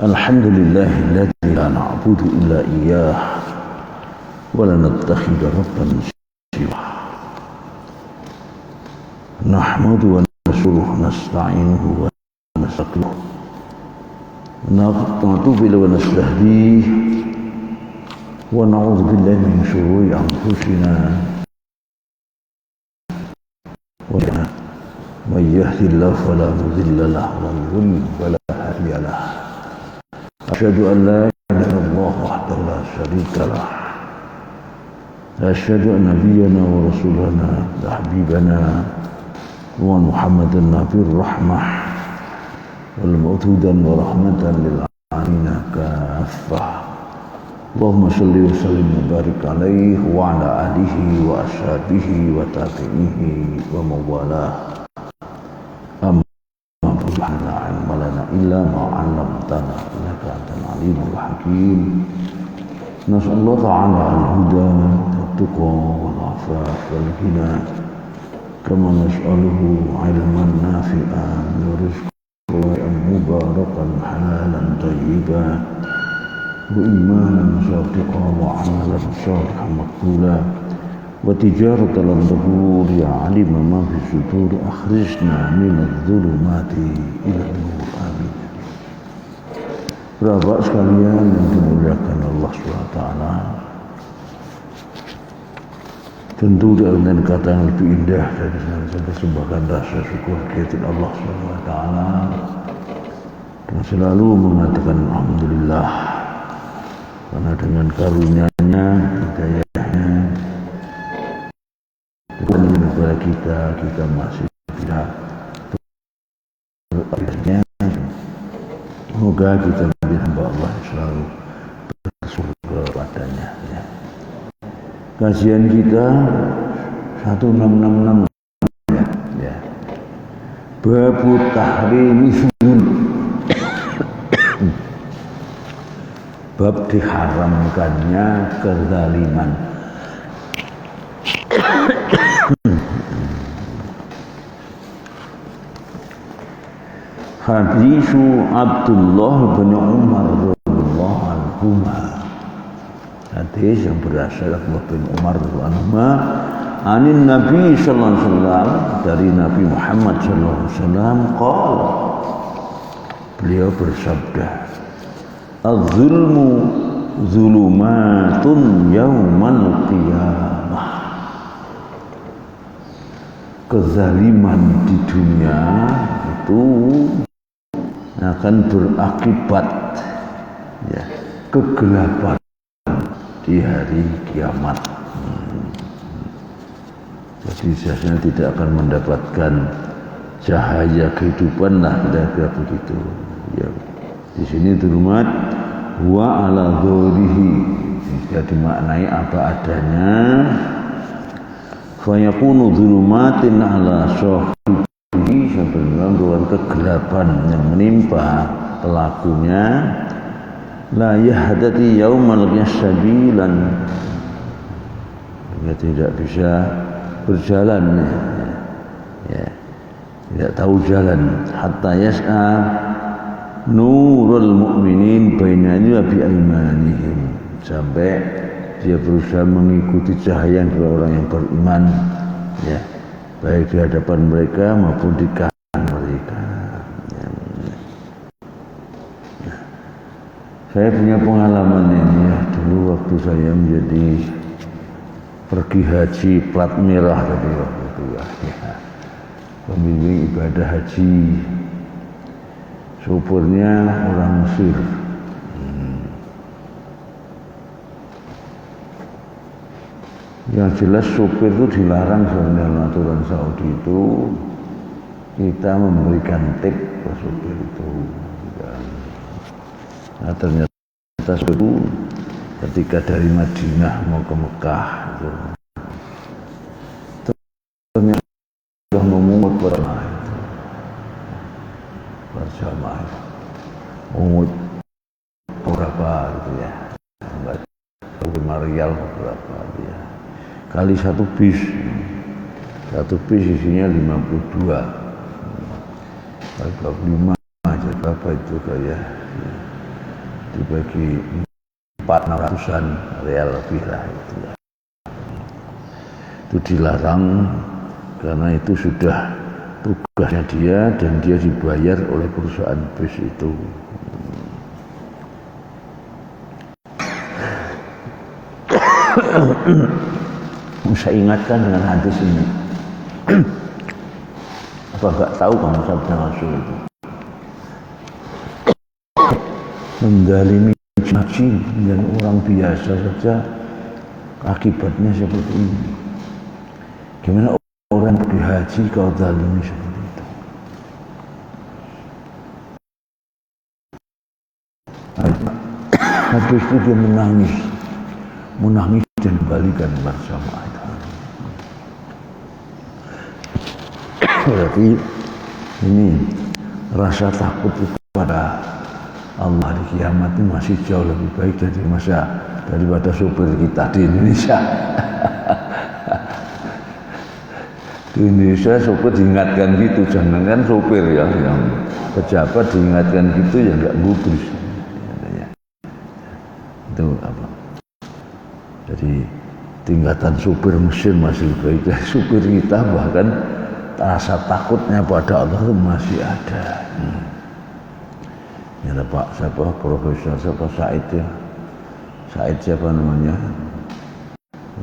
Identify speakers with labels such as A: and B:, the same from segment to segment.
A: Alhamdulillahilladzi la na'budu illa iyyah wa la nattakhidha rabban siwah. Nahmadu wa nashkuruhu nasta'inuhu wa nastaghfiruh. Natubu wa nastahdiih wa na'udzu billahi min shururi anfusina wa man yahdihillahu fala mudilla lahu wa man yudlil fala hadiya lahu. Asyhadu an la ilaha illallah wahdahu la syarika lah. Asyhadu anna nabiyyana wa rasulana wa habibana wa Muhammadan nabiyur rahmah wal mau'udan wa rahmatan lil alamin kaffah. Allahumma shalli wa sallim wa barik alaihi wa ala alihi wa ashabihi wa tabi'ihi wa mawalah. La ilma lana illa ma 'allamtana innaka antal alimul hakim. Nas'alullah ta'ala al-huda wat-tuqa wal-'afaf wal-ghina kama nas'aluhu 'ilman nafi'an wa rizqan mubarakan halalan thayyiban wa imanan shadiqan wa 'amalan shalihan maqbula wa tijaratan lan tabur ya 'alima ma fi sudur akhrijna minadh-dhulumati ila nur. Amin. Bapak sekalian yang dimuliakan Allah SWT, tentu dengan kata yang lebih indah dari saya persembahkan rasa syukur kehadirat Allah SWT dan selalu mengatakan alhamdulillah, karena dengan karunia-Nya, hidayah-Nya kepada kita masih tidak berakhirnya. Semoga kita menjadi hamba Allah selalu bersyukur kepadanya. Ya. Kajian kita 1666 ya. Babu tahrimi zulm. Bab diharamkannya kezaliman. Hadisu Abdullah bin Umar radhiyallahu anhuma. Hadis yang berasal dari Abdullah bin Umar radhiyallahu anhuma, anin Nabi sallallahu alaihi wasallam, dari Nabi Muhammad sallallahu alaihi wasallam, qala, beliau bersabda, az-zulmu zulumatun yaumal qiyamah. Kezaliman di dunia itu akan berakibat ya, kegelapan di hari kiamat. Jadi biasanya tidak akan mendapatkan cahaya kehidupan lah, kira-kira begitu. Ya, di sini zulumat wa ala dzurihi, jika dimaknai apa adanya, fa yakunu zulumatin ala sahib. Sebenarnya dengan kegelapan yang menimpa pelakunya, la yahdati yaumal yasabilan, dia tidak bisa berjalan ya, tidak tahu jalan, hatta yas'a nurul mu'minin bainani wa bi aimanihim, sampai dia berusaha mengikuti cahaya dari orang yang beriman ya, baik di hadapan mereka maupun di kanan mereka. Ya. Saya punya pengalaman ini ya, dulu waktu saya menjadi pergi haji plat merah tadi waktu itu ya, pembimbing ibadah haji, sopirnya orang Mesir. Yang jelas sopir itu dilarang sebenarnya, aturan Saudi itu kita memberikan tip ke sopir itu. Nah ternyata itu ketika dari Madinah mau ke Mekah itu, ternyata sudah memungut berjamaah, memungut berapa gitu ya, 5 rial berapa dia. Kali satu bis isinya 52, kali 25 aja berapa itu kayak dibagi 400-an real lebih lah itu. Itu dilarang karena itu sudah tugasnya dia dan dia dibayar oleh perusahaan bis itu. Saya ingatkan dengan hadis ini. Apa enggak tahu kamu sabda Rasul itu? Mendalimi haji dan orang biasa saja akibatnya seperti ini. Gimana orang pergi haji kau zalimi seperti itu? Habis itu dia menangis dan kembalikan bersama itu. Berarti ini rasa takut itu pada Allah di kiamat itu masih jauh lebih baik daripada sopir kita di Indonesia. Di Indonesia sopir diingatkan gitu, jangan kan sopir ya, yang pejabat diingatkan gitu ya nggak gubris. Itu apa? Jadi tingkatan supir mesin masih baik dari supir kita, bahkan rasa takutnya pada Allah itu masih ada. Ya Pak, siapa Profesor siapa Said ya? Said siapa namanya?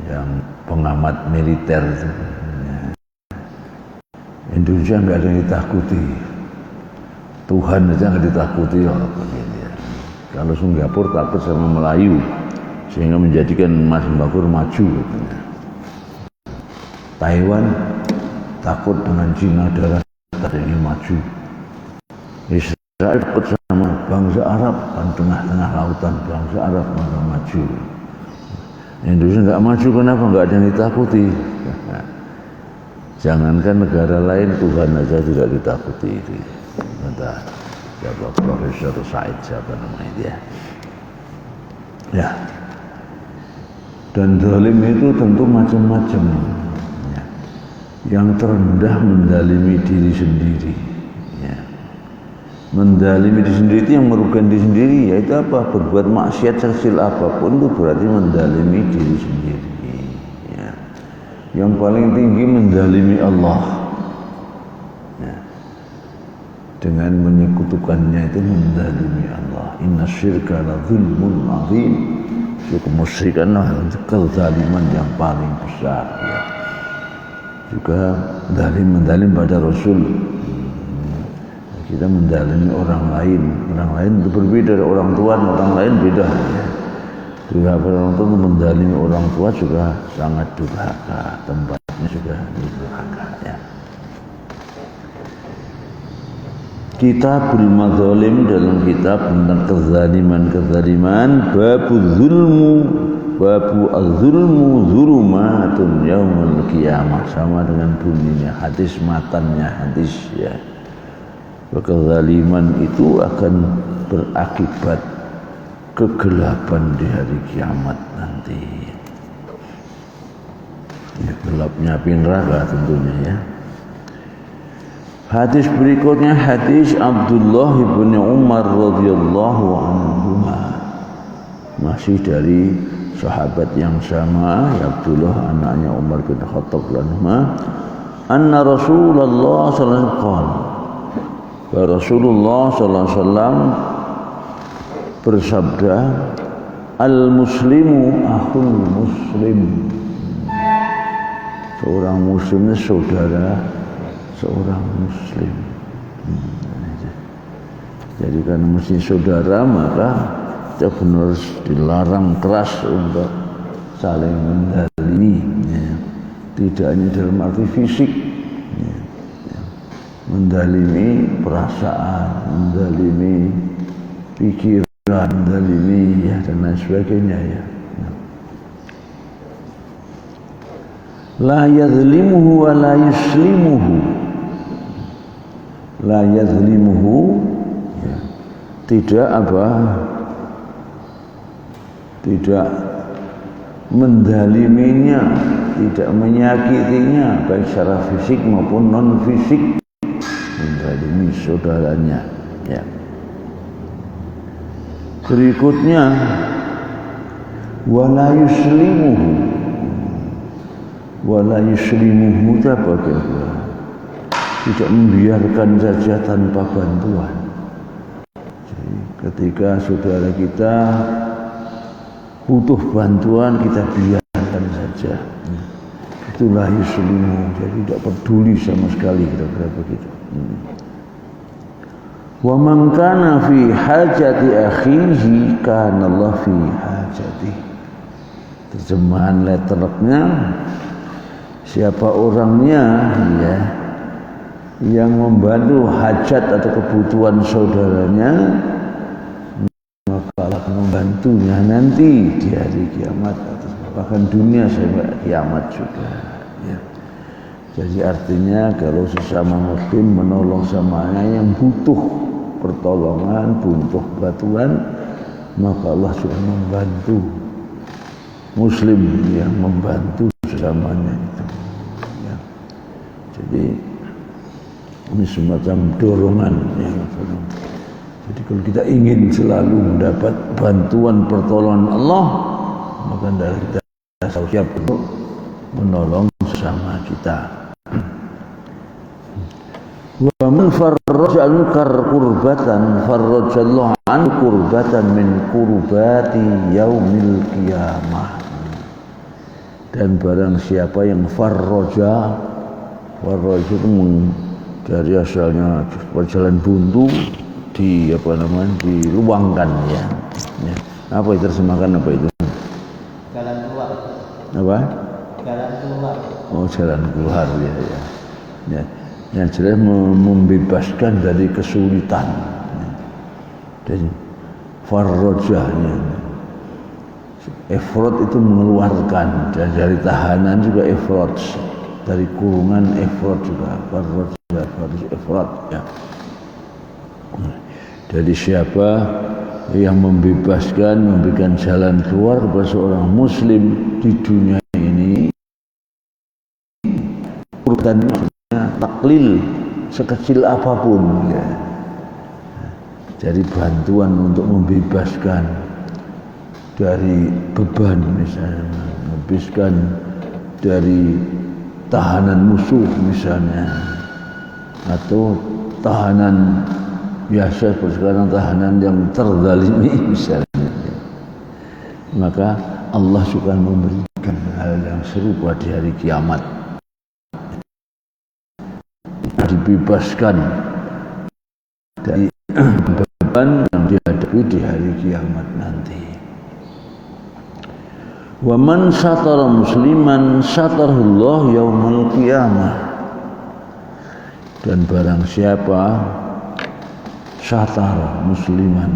A: Yang pengamat militer itu. Ya. Indonesia nggak ada yang ditakuti. Tuhan aja nggak ditakuti ya. Kalau Singapura takut sama Melayu, sehingga menjadikan Mas Singapura maju. Taiwan takut dengan Cina darah tadinya maju. Israel takut sama bangsa Arab kan tengah-tengah lautan, bangsa Arab maka maju. Indonesia nggak maju, kenapa? Nggak ada yang ditakuti. Jangankan negara lain, Tuhan aja tidak ditakuti itu. Entah siapa Profesor Said siapa namanya dia. Ya. Dan zalim itu tentu macam-macam. Ya. Yang terendah mendalimi diri sendiri. Ya. Mendalimi diri sendiri itu yang merugikan diri sendiri, yaitu apa? Berbuat maksiat sekecil apapun itu berarti mendalimi diri sendiri. Ya. Yang paling tinggi mendalimi Allah. Ya. Dengan menyekutukannya itu mendalimi Allah. Inna syirka la zulmun azim. Kemusyrikan adalah kezaliman yang paling besar. Ya. Juga mendalim pada Rasul. Kita mendalimi orang lain itu berbeda dari orang tua, orang lain beda. Ya. Juga orang tua mendalimi orang tua juga sangat durhaka, tempatnya juga durhaka. Ya. Kitabul Madzalim, dalam kitab tentang kezaliman babu az-zulmu zulumatun yaumul qiyamah, sama dengan bunyinya hadis, matannya hadis ya. Kezaliman itu akan berakibat kegelapan di hari kiamat nanti. Ya, gelapnya api neraka tentunya ya. Hadis berikutnya hadis Abdullah bin Umar radhiyallahu anhu, masih dari sahabat yang sama, Abdullah anaknya Umar bin Khattab radhiyallahu anna Rasulullah sallallahu alaihi wasallam, Rasulullah sallallahu alaihi wasallam bersabda, al-muslimu akhul muslim, seorang muslim itu saudara seorang muslim. Jadi karena mesti saudara, maka kita benar dilarang keras untuk saling mendalimi, ya. Tidak hanya dalam arti fisik, ya. Mendalimi perasaan, mendalimi pikiran, mendalimi ya, dan lain sebagainya ya. La yadhlimuhu wa la yuslimuhu. La yadhlimuhu, ya. Tidak mendaliminya, tidak menyakitinya baik secara fisik maupun non fisik, mendalimi saudaranya ya. Berikutnya wala yuslimuhu apa kira-kira? Tidak membiarkan saja tanpa bantuan. Jadi, ketika saudara kita butuh bantuan, kita biarkan saja. Itulah yuslimuhu. Jadi tidak peduli sama sekali, kira-kira begitu. Wa man kana fi hajati akhihi kana Allah fi hajati. Terjemahan letternya, siapa orangnya ya yang membantu hajat atau kebutuhan saudaranya, maka Allah akan membantunya nanti di hari kiamat atau bahkan dunia sampai kiamat juga ya. Jadi artinya kalau sesama muslim menolong samanya yang butuh pertolongan, butuh bantuan, maka Allah sudah membantu muslim yang membantu sesamanya itu ya. Jadi ini semacam dorongan ya. Jadi kalau kita ingin selalu mendapat bantuan pertolongan Allah, maka kita siap untuk menolong sesama kita. Wa man farraja an kurbatan farrajallahu an kurbatan min kurbati yaumil qiyamah. Dan barang siapa yang farraja itu dari asalnya jalan buntu di diluangkan ya. Apa itu terjemahkan apa itu?
B: Jalan keluar.
A: Apa?
B: Jalan keluar. Oh,
A: jalan keluar ya. Yang jelas membebaskan dari kesulitan. Dan farrojahnya. Efrod itu mengeluarkan, dan dari tahanan juga efrod, dari kurungan efrod juga farrojah, efrod ya. Dari siapa yang membebaskan, memberikan jalan keluar kepada seorang muslim di dunia ini, urutannya taklil sekecil apapun ya. Jadi bantuan untuk membebaskan dari beban misalnya, membebaskan dari tahanan musuh misalnya, atau tahanan biasa sekarang tahanan yang terzalimi misalnya, maka Allah suka memberikan hal yang serupa di hari kiamat. Dibebaskan dari beban yang dihadapi di hari kiamat nanti. Wa man satara musliman satarahullah yaumal qiyamah. Dan barang siapa satara musliman,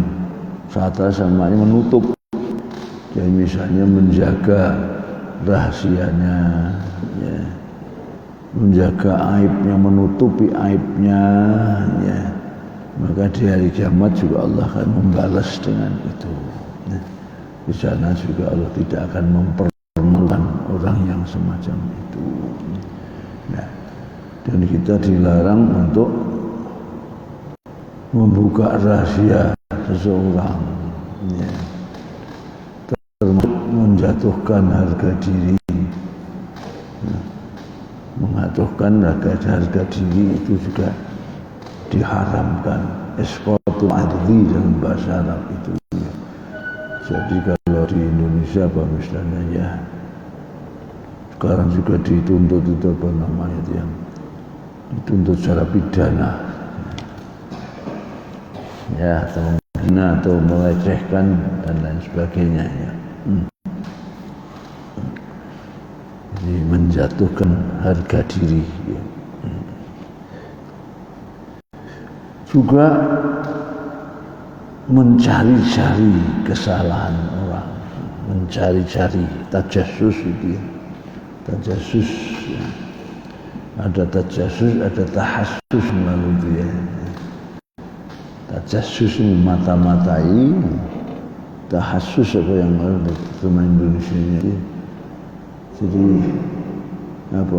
A: satara sama menutup, jadi misalnya menjaga rahasianya ya, menjaga aibnya, menutupi aibnya ya, maka di hari kiamat juga Allah akan membalas dengan itu ya. Di sana juga Allah tidak akan mempermalukan orang yang semacam itu ya. Dan kita dilarang untuk membuka rahasia seseorang ya, termasuk menjatuhkan harga diri ya. Menjatuhkan harga diri itu juga diharamkan. Esqatul adli dalam bahasa Arab itu ya. Jadi kalau di Indonesia apa misalnya ya, sekarang juga dituntut itu apa namanya itu yang dituntut secara pidana ya, atau menghina atau melecehkan dan lain sebagainya ya. Jadi menjatuhkan harga diri ya. Juga mencari-cari kesalahan orang, mencari-cari, tajassus itu ya. Tajassus ya. Ada tajassus, ada tahassus lalu itu ya. Tajassus memata-matai, tahassus apa yang ada di teman Indonesia ini. Jadi apa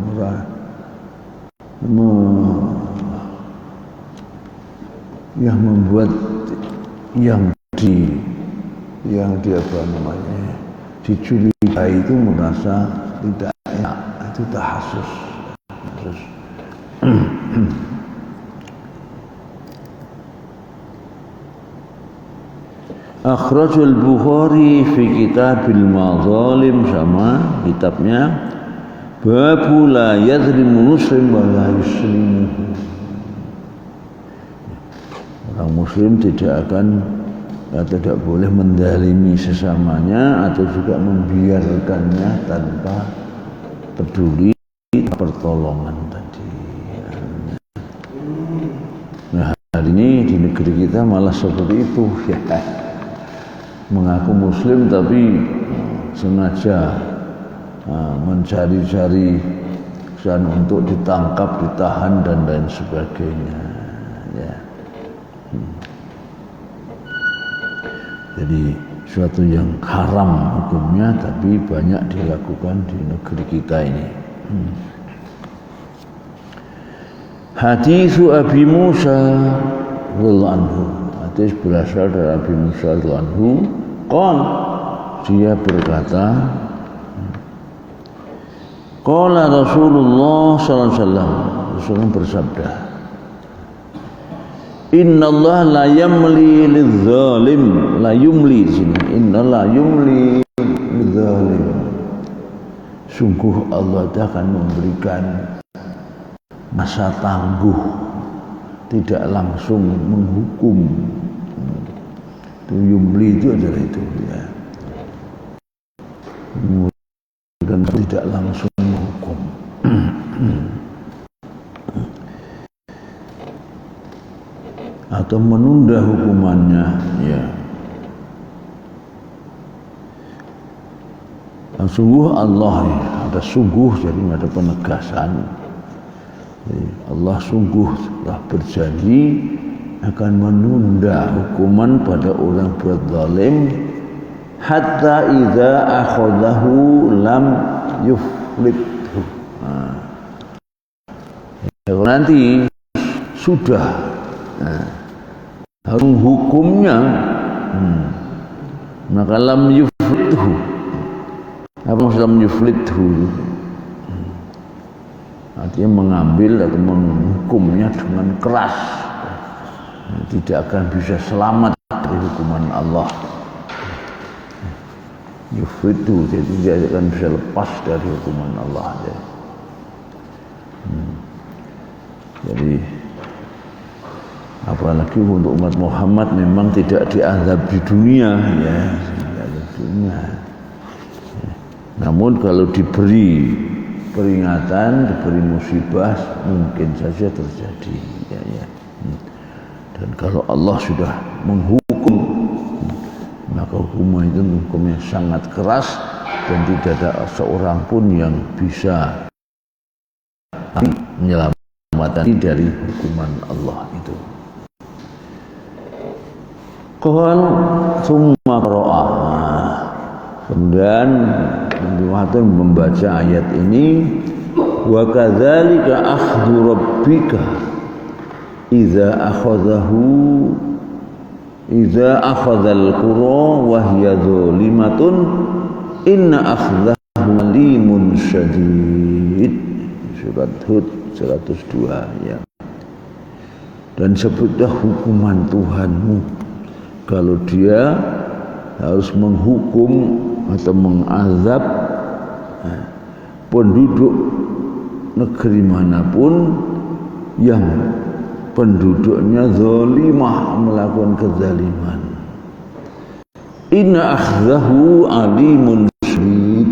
A: murah yang membuat yang yang dia dicurigai itu merasa tidak enak, itu tahassus. Akhrajul Bukhari fi Kitabil Mazalim, sama kitabnya, babu la yadhlimu muslim wa la yuslimu. Orang muslim tidak boleh mendalimi sesamanya atau juga membiarkannya tanpa peduli pertolongan tadi. Nah, hari ini di negeri kita malah seperti itu ya. Mengaku muslim tapi sengaja mencari-cari dan untuk ditangkap, ditahan dan lain sebagainya ya. Jadi suatu yang haram hukumnya tapi banyak dilakukan di negeri kita ini. Hadis Abi Musa radhiyallahu anhu. Hadis berasal dari Abi Musa radhiyallahu anhu. Dia berkata, qala Rasulullah sallallahu alaihi wasallam, Rasulullah bersabda, Inna Allah la yamli lidzalim, la yumli di sini. Inna la yumli lidzalim. Sungguh Allah akan memberikan masa tangguh, tidak langsung menghukum. Itu yumli itu adalah itu ya. Dan tidak langsung menghukum. Atau menunda hukumannya ya. Sungguh Allah ya, ada sungguh jadi ada penegasan. Jadi Allah sungguh telah berjanji akan menunda hukuman pada orang berzalim hatta idza akhadahu lam yuflithu. Nanti sudah harus hukumnya maka lam yuflithu. Apa maksud lam yuflithu? Artinya mengambil atau menghukumnya dengan keras, tidak akan bisa selamat dari hukuman Allah. Yuflithu, jadi tidak akan bisa lepas dari hukuman Allah. Jadi apalagi untuk umat Muhammad memang tidak diazab di dunia ya, tidak di dunia. Namun kalau diberi peringatan, diberi musibah mungkin saja terjadi ya. Dan kalau Allah sudah menghukum maka hukuman itu hukum yang sangat keras dan tidak ada seorang pun yang bisa menyelamatkan dari hukuman Allah itu. Qal summa qara'a. Kemudian Nabi membaca ayat ini, wa kadzalika akhdhu rabbika idza akhadzal qura wa hiya dzalimatun inna akhdahu alimun syadid. Surat Hud 102 ya. Dan sebutlah hukuman Tuhanmu kalau dia harus menghukum atau mengazab penduduk negeri manapun yang penduduknya zalimah, melakukan kezaliman. Inna akhdahu alimun syadid.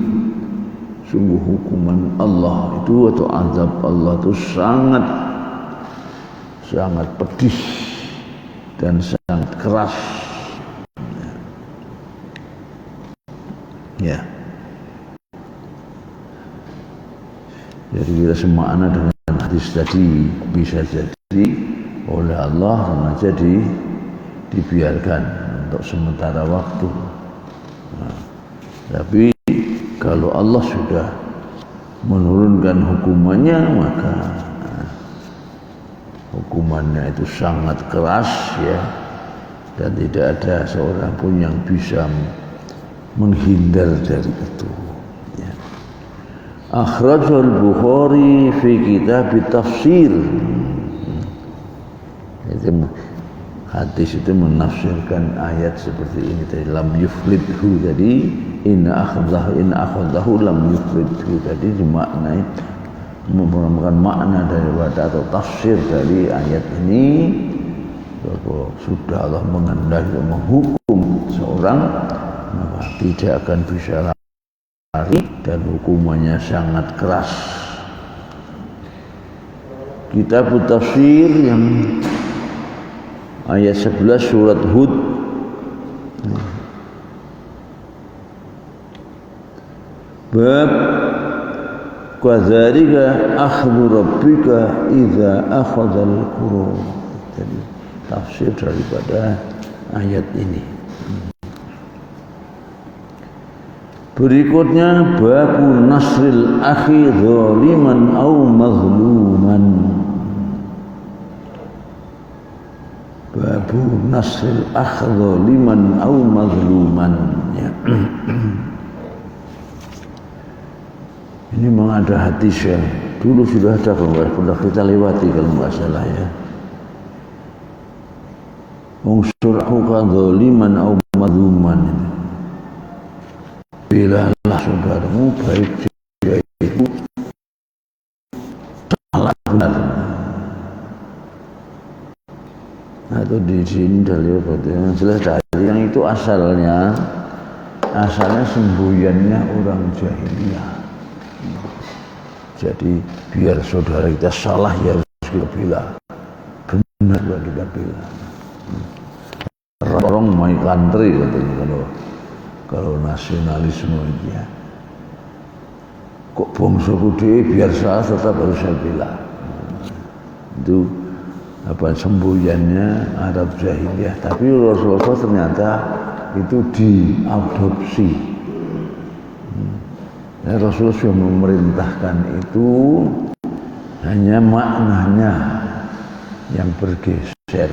A: Sungguh hukuman Allah itu atau azab Allah itu sangat pedih dan sangat keras. Ya. Jadi kita semakna dengan hadis tadi, bisa jadi oleh Allah sengaja dibiarkan untuk sementara waktu. Nah, tapi kalau Allah sudah menurunkan hukumannya maka hukumannya itu sangat keras ya, dan tidak ada seorang pun yang bisa menghindar dari itu. Ya. Akhrajul Bukhari fi kitab tafsir. Itu hadis itu menafsirkan ayat seperti ini tadi, lam yuflidhu tadi, inna akhadahu lam yuflidhu tadi dimaknai merupakan makna daripada atau tafsir dari ayat ini bahwa sudah Allah mengendaki menghukum seorang maka tidak akan bisa lari dan hukumannya sangat keras. Kitab tafsir yang ayat 11 surat Hud. Bab kadzalika akhdhu rabbika idza akhadzal qura. Jadi tafsir daripada ayat ini. Berikutnya babu nasril akhi zaliman au mazluman. Babu nasril akhi zaliman au mazluman, ya. Ini memang ada hadis ya. Dulu sudah ada kalau pernah kita lewati kalau nggak salah ya. Unsur akhuka zaliman au mazluman. Bila Allah saudaramu baik dia itu salah benar. Atau di sini dalil yang jelas dari yang itu asalnya semboyannya orang jahiliyah. Jadi biar saudara kita salah ya harus kita bela, benar juga kita bela. Orang my country katanya kalau nasionalisme itu ya. Kok bangsaku dhewe biar salah tetap harus saya bela. Itu apa semboyannya Arab jahiliyah, tapi Rasulullah ternyata itu diadopsi. Ya, Rasulullah sudah memerintahkan itu, hanya maknanya yang bergeser.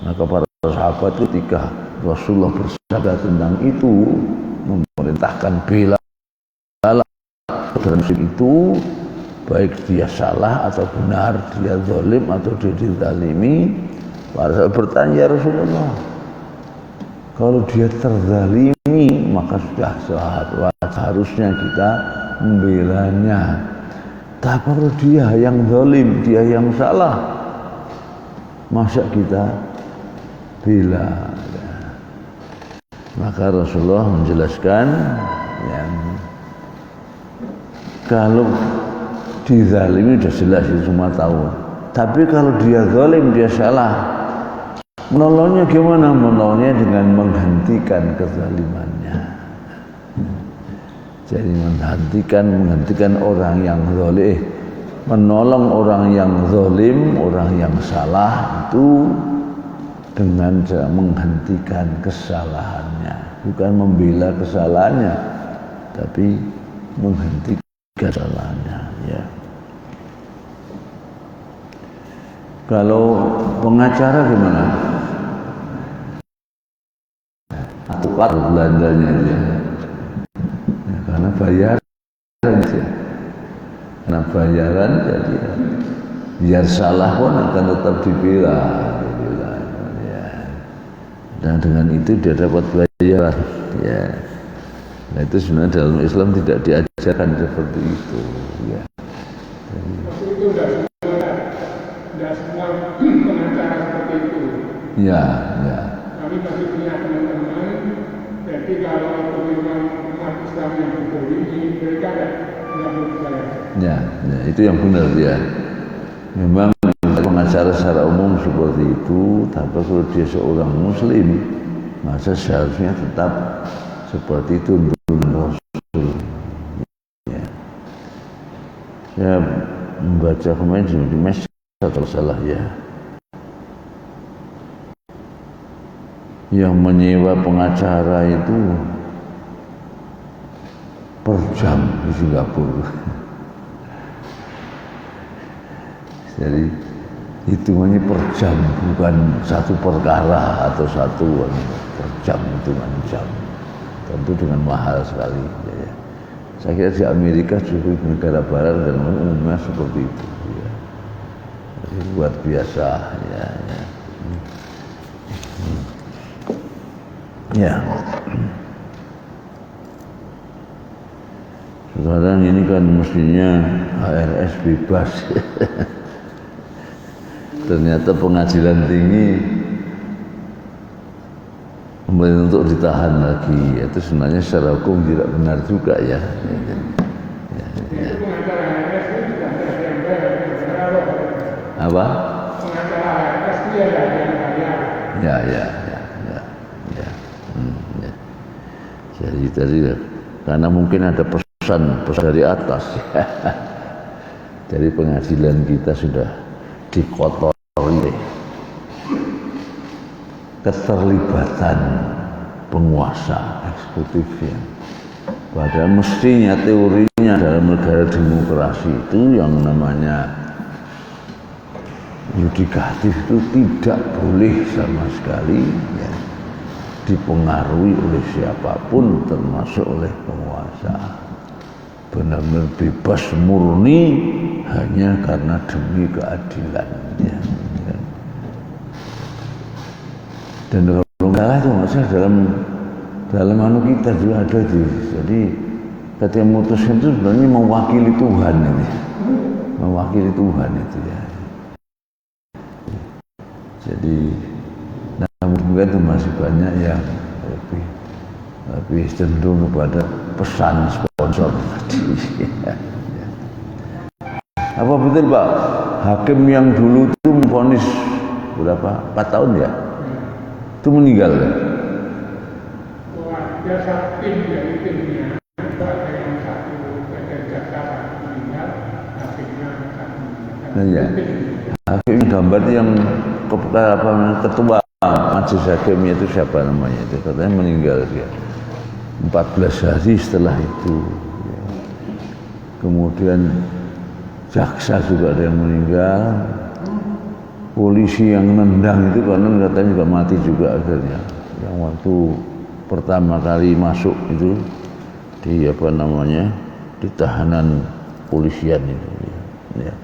A: Maka para sahabat ketika Rasulullah bersabda tentang itu memerintahkan bela terhadap itu, baik dia salah atau benar, dia zalim atau dia dizalimi. Para sahabat bertanya, ya Rasulullah, kalau dia terzalimi maka sudah seharusnya kita membelanya. Tapi kalau dia yang zalim, dia yang salah, masa kita bela? Maka Rasulullah menjelaskan yang kalau dizalimi sudah jelas itu semua tahu. Tapi kalau dia zalim, dia salah, menolongnya gimana? Menolongnya dengan menghentikan kezalimannya. Jadi menghentikan orang yang zalim, menolong orang yang zalim, orang yang salah itu dengan menghentikan kesalahannya, bukan membela kesalahannya, tapi menghentikan kesalahannya. Ya. Kalau pengacara gimana? Tukar Belandanya dia. Ya, karena bayaran sih. Karena bayaran jadi biar salah pun akan tetap dibela. Dan dengan itu dia dapat bayaran, ya. Nah itu sebenarnya dalam Islam tidak diajarkan seperti itu, ya.
C: Tapi itu tidak semua pengacara seperti itu.
A: Ya, ya.
C: Kami masih punya teman-teman. Jadi kalau itu memang umat Islam yang berdiri, mereka tidak berbicara.
A: Ya, itu yang benar ya. Memang pengacara secara umum seperti itu, tapi kalau dia seorang muslim, maka seharusnya tetap seperti itu menurut Rasul. Ya. Saya membaca kemarin di Mesir kalau salah ya, yang menyewa pengacara itu per jam di Singapura. Jadi hitungannya per jam, bukan satu perkara atau satu per jam, hitungan jam. Tentu dengan mahal sekali. Ya. Saya kira di Amerika juga negara barat dan umumnya seperti itu. Ya. Jadi luar biasa. Ya. Ya. Sekarang ini kan mestinya HRS bebas. Ternyata pengadilan tinggi kemudian untuk ditahan lagi. Itu sebenarnya secara hukum tidak benar juga ya. Apa? Ya. Jadi tadi karena mungkin ada pesan dari atas. Dari pengadilan kita sudah dikotori keterlibatan penguasa eksekutifnya. Padahal mestinya teorinya dalam negara demokrasi itu yang namanya yudikatif itu tidak boleh sama sekali ya, dipengaruhi oleh siapapun termasuk oleh penguasa. Benar-benar bebas murni hanya karena demi keadilan ya. Dan kalau kalah itu maksudnya dalam anu kita juga ada tuh. Jadi ketika memutuskan itu sebenarnya mewakili Tuhan ini. Mewakili Tuhan itu ya. Jadi mungkin itu masih banyak yang lebih cenderung kepada pesan sponsor tadi. Apa betul Pak? Hakim yang dulu itu memvonis berapa? 4 tahun ya? Itu meninggal ya?
C: Biasa tim dari timnya, ada yang satu ada jaksa meninggal, hakimnya satu meninggal.
A: Iya. Hakim gambar yang ketua majelis hakimnya itu siapa namanya itu katanya meninggal dia 14 hari setelah itu ya. Kemudian jaksa juga ada yang meninggal, polisi yang nendang itu karena katanya juga mati juga akhirnya yang waktu pertama kali masuk itu di apa namanya di tahanan polisian itu ya.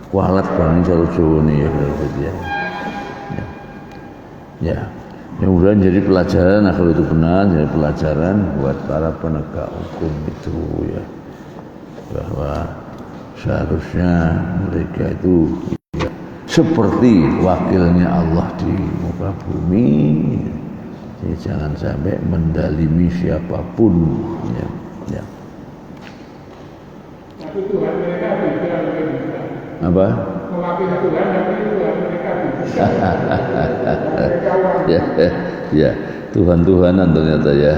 A: Kualat banget kalau Jawa nih ya gitu ya. Ya, mudah-mudahan jadi pelajaran. Nah, kalau itu benar jadi pelajaran buat para penegak hukum itu ya, bahwa seharusnya mereka itu ya, seperti wakilnya Allah di muka bumi. Jadi jangan sampai mendalimi siapapun ya.
C: Tapi Tuhan mereka beda dengan
A: apa?
C: mewakili Tuhan, tapi Tuhan mereka beda.
A: Ya, Tuhan-Tuhanan ternyata ya.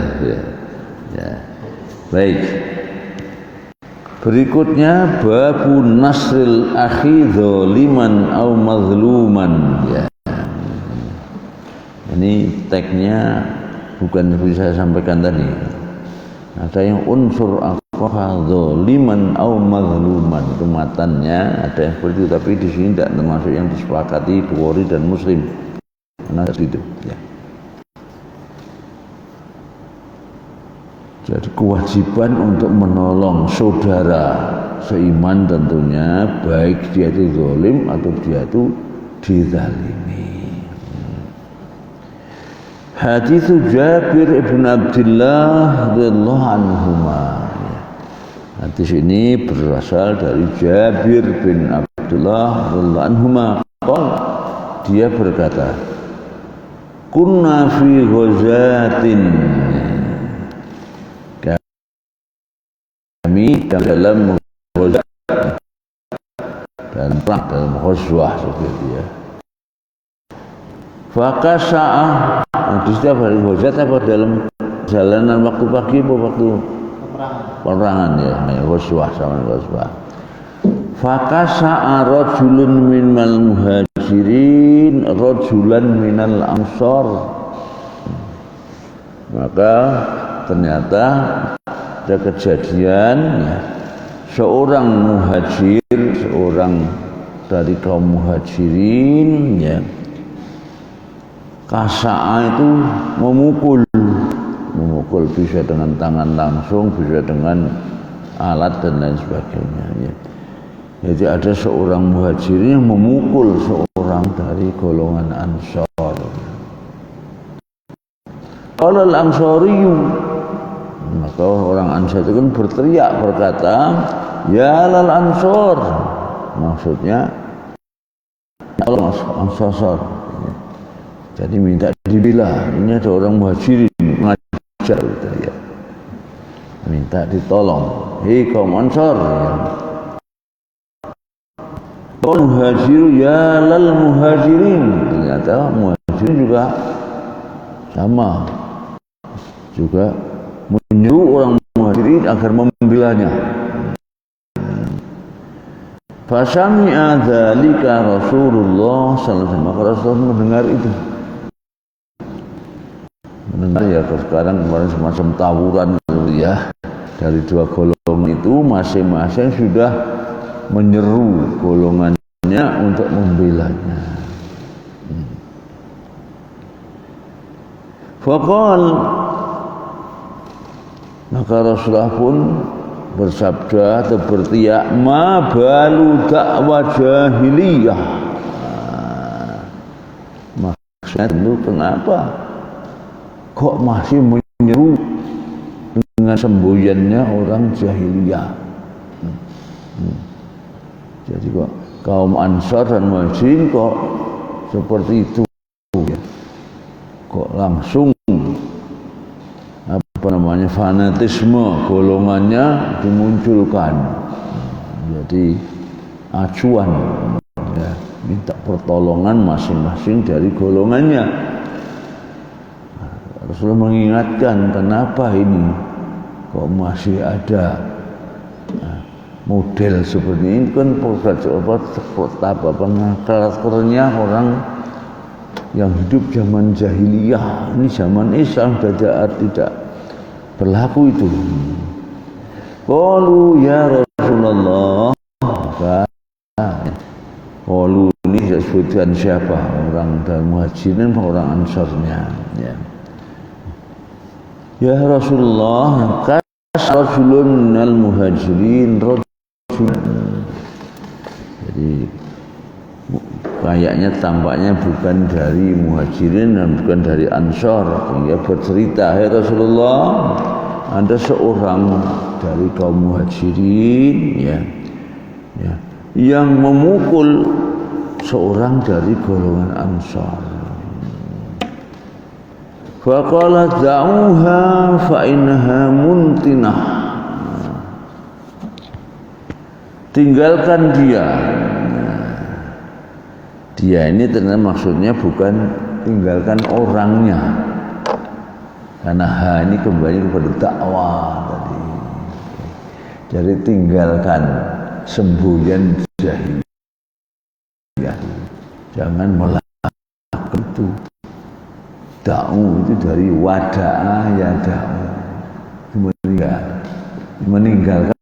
A: Baik. Berikutnya babu nasril akhi dzaliman au mazluman ya. Ini tagnya bukan seperti saya sampaikan tadi. Ada yang unsur akha dzaliman au mazluman, itu matannya ada yang seperti itu, tapi di sini tidak termasuk yang disepakati Bukhari dan Muslim. Nah, itu ya. Jadi kewajiban untuk menolong saudara seiman tentunya, baik dia itu zalim atau dia itu dizalimi. Hadis Jabir ibn Abdullah radhiyallahu anhuma. Hadis ini berasal dari Jabir bin Abdullah radhiyallahu anhuma. Dia berkata, kunna fi ghazatin, kami dalam ghazat dan perang dalam ghazwah seperti ya. Fakasa'ah di setiap hari ghazat apa dalam perjalanan waktu pagi atau waktu peperangan ya, ghazwah sama ghazwah. Fakasa'a rajulun minal muhajirin rajulan minal ansar. Maka ternyata ada kejadian ya, seorang muhajir, seorang dari kaum muhajirin, ya, kasa'a itu memukul bisa dengan tangan langsung, bisa dengan alat dan lain sebagainya, ya. Jadi ada seorang muhajirin yang memukul seorang dari golongan Ansor. Qala al-Ansariyu, maka orang Ansor itu kan berteriak berkata, ya lal Ansor, maksudnya Allah Ansor. Jadi minta dibela, ini ada orang muhajirin ngajar, ya. Minta ditolong, hei kaum Ansor, ya. Muhajiru ya lal muhajirin, ternyata muhajirin juga sama, juga menyuruh orang muhajirin agar membelanya. Fasami'a dzalika Rasulullah sallallahu alaihi wasallam, maka Rasulullah mendengar itu. Mendengar, ya, sekarang kemarin semacam tawuran, ya, dari dua golongan itu masing-masing sudah menyeru golongannya untuk membelanya. Faqal, maka Rasulullah pun bersabda atau berteriak, ma balu dakwah jahiliyah. Maksudnya itu kenapa kok masih menyeru dengan semboyannya orang jahiliyah? Jadi kok kaum Ansar dan Muhajirin kok seperti itu, ya. Kok langsung fanatisme golongannya dimunculkan, jadi acuan, ya, minta pertolongan masing-masing dari golongannya. Rasulullah mengingatkan, kenapa ini kok masih ada model seperti ini, kan karakternya orang yang hidup zaman jahiliyah. Ini zaman Islam sudah tidak berlaku itu. Qalu ya Rasulullah, maka qalu ini disebutkan siapa, orang dari Muhajirin, orang Ansarnya, ya. Ya Rasulullah, rajulun minal muhajirin, jadi kayaknya tampaknya bukan dari Muhajirin dan bukan dari Ansor, sehingga bercerita, hai Rasulullah, ada seorang dari kaum Muhajirin, ya, ya, yang memukul seorang dari golongan Ansor. Faqala da'uha fa innaha muntinah, tinggalkan dia. Dia ini ternyata maksudnya bukan tinggalkan orangnya, karena ha ini kembali kepada dakwah tadi. Jadi tinggalkan semboyan jahiliyah, jangan melakukan itu. Da'u itu dari wada'a ya da'u, meninggal,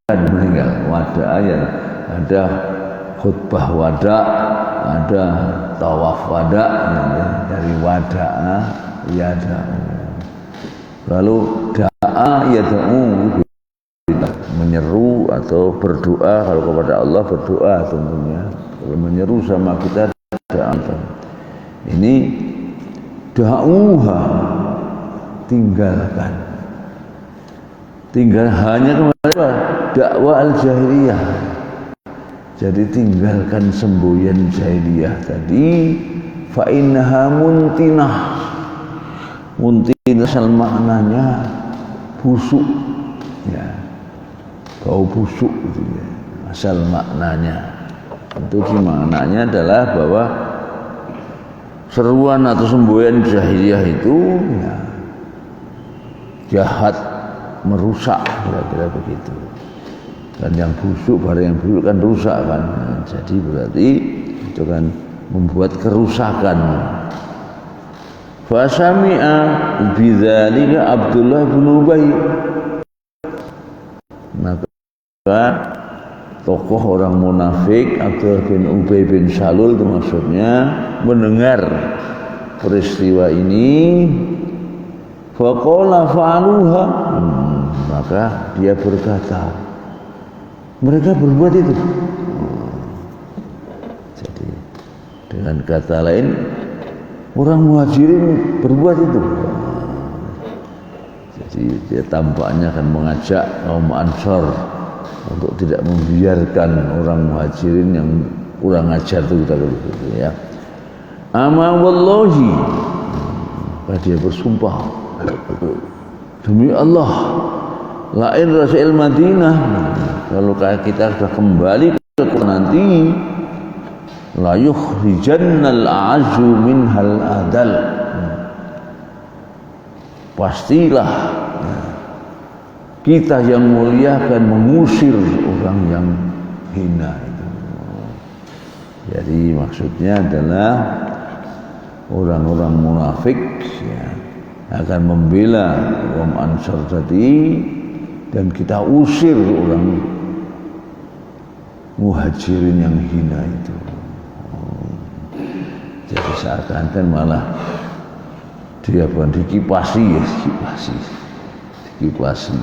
A: wada'a ya, ada khutbah wada', ada tawaf wada', ya, dari wada'a ya da'u. Lalu da'a ya da'u, menyeru atau berdoa, kalau kepada Allah berdoa tentunya. Kalau menyeru sama kita da'a. Ini da'uha, tinggalkan. Tinggal hanya kepada dakwah al-jahiliyah. Jadi tinggalkan semboyan jahiliyah tadi. Fa innaha muntinah. Muntinah asal maknanya busuk, ya, bau busuk gitu, ya, asal maknanya. Itu maknanya adalah bahwa seruan atau semboyan jahiliyah itu, ya, jahat, merusak, kira-kira begitu. Dan yang busuk, barang yang busuk kan rusak kan. Nah, jadi berarti itu kan membuat kerusakan. Fasami'a bidzalika Abdullah bin Ubay, maka tokoh orang munafik Abdullah bin Ubay bin Salul itu maksudnya mendengar peristiwa ini, faqala fa'aluha, maka dia berkata, mereka berbuat itu. Jadi dengan kata lain, orang Muhajirin berbuat itu. Jadi dia tampaknya akan mengajak kaum Ansor untuk tidak membiarkan orang Muhajirin yang kurang ajar itu ya. Ama wallahi, dia bersumpah demi Allah, lain Rasul Madinah, kalau kita sudah kembali ke nanti, la yukhrijannal a'azzu minhal adal, pastilah kita yang mulia akan mengusir orang yang hina itu. Jadi maksudnya adalah orang-orang munafik ya, akan membela kaum Ansor tadi, dan kita usir orang Muhajirin yang hina itu. Jadi seakan-akan malah dia dikipasi ya, dikipasi.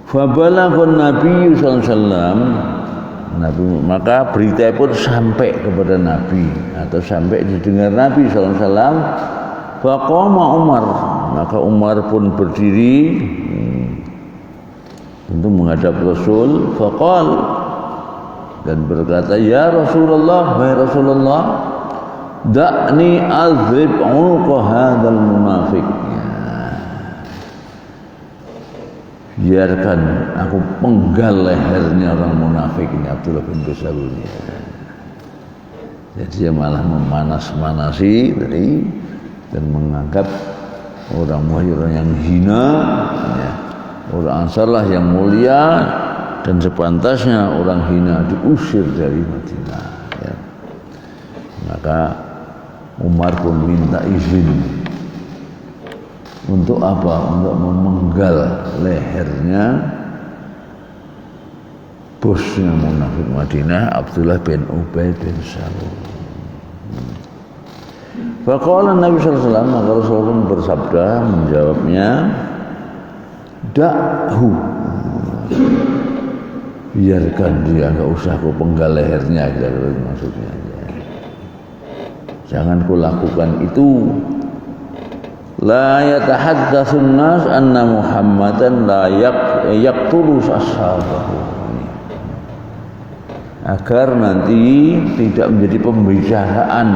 A: Fabalaghun Nabi sallallahu alaihi wasallam, maka berita pun sampai kepada Nabi atau sampai didengar Nabi sallallahu alaihi wasallam. Faqama Umar, maka Umar pun berdiri untuk menghadap Rasul. Faqal, dan berkata, ya Rasulullah, wahai Rasulullah, da'ni azrib unuqa hadzal munafiq. Biarkan aku penggal lehernya orang munafik ini, Abdullah bin Salul ini. Jadi dia malah memanas-manasi tadi dan menganggap orang Muhajirin yang hina ya. Orang Ansar lah yang mulia, dan sepantasnya orang hina diusir dari Madinah ya. Maka Umar pun minta izin. Untuk apa? Untuk memenggal lehernya bosnya munafik Madinah, Abdullah bin Ubay bin Salul. Faqala Nabi sallallahu alaihi wasallam, maka Rasulullah bersabda menjawabnya, da'hu, biarkan dia, enggak usah kau penggal lehernya, gitu maksudnya. Jangan kau lakukan itu. La yatahaddatsun nas anna Muhammadan la yaqtulu ashabahu, agar nanti tidak menjadi pembicaraan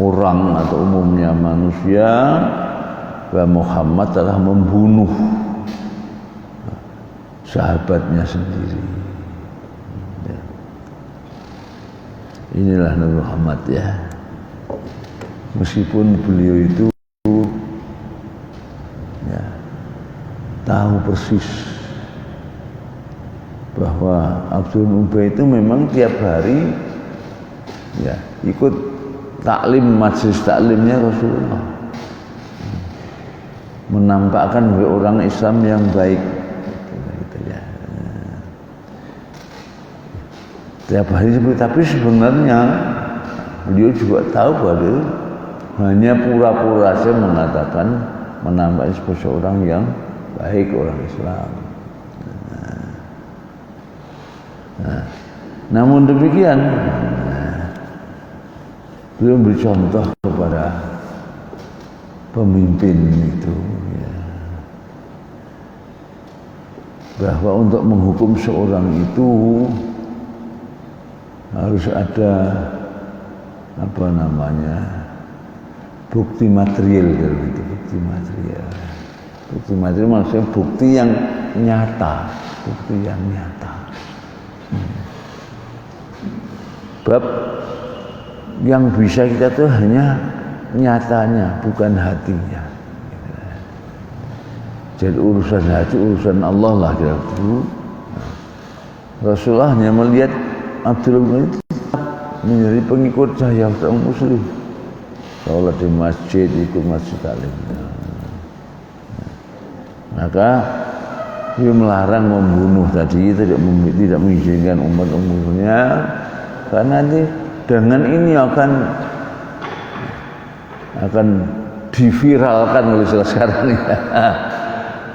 A: orang atau umumnya manusia bahwa Muhammad telah membunuh sahabatnya sendiri. Inilah Nabi Muhammad ya. Meskipun beliau itu tahu persis bahwa Abdul Ubay itu memang tiap hari ya ikut taklim, majelis taklimnya Rasulullah, menampakkan orang Islam yang baik gitu ya. Tiap hari seperti, tapi sebenarnya beliau juga tahu bahwa dia hanya pura-pura saja mengatakan, menampakkan sebagai orang yang baik, orang Islam. Namun demikian, beliau beri contoh kepada pemimpin itu ya, bahwa untuk menghukum seorang itu harus ada apa namanya, bukti material gitu, bukti material. Bukti material maksudnya bukti yang nyata, bukti yang nyata. Bab yang bisa kita tuh hanya nyatanya, bukan hatinya. Jadi urusan hati, urusan Allah lah kira dulu. Rasulullah hanya melihat Abdullah itu menjadi pengikut saya seorang muslim. Sholat di masjid, ikut masjid taklim. Maka dia melarang membunuh tadi, tidak mengizinkan umat membunuhnya, karena nanti dengan ini akan diviralkan oleh sekarang ini.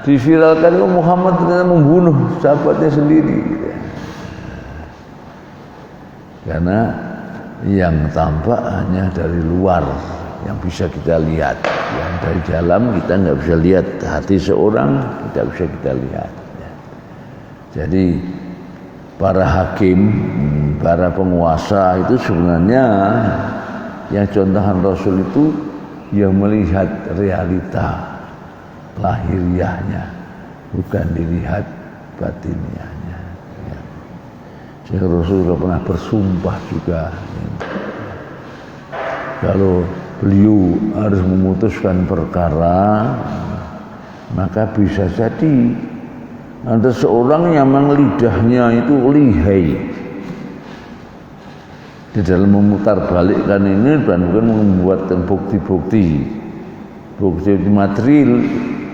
A: Diviralkan kalau Muhammad ternyata membunuh sahabatnya sendiri. Karena yang tampak hanya dari luar yang bisa kita lihat, yang dari dalam kita nggak bisa lihat. Hati seorang tidak bisa kita lihat. Jadi para hakim, para penguasa itu sebenarnya yang contohan Rasul itu yang melihat realita lahiriahnya, bukan dilihat batiniahnya. Sehingga Rasul juga pernah bersumpah juga, kalau beliau harus memutuskan perkara, maka bisa jadi ada seorang yang memang lidahnya itu lihai di dalam memutarbalikkan ini, dan bukan membuatkan bukti material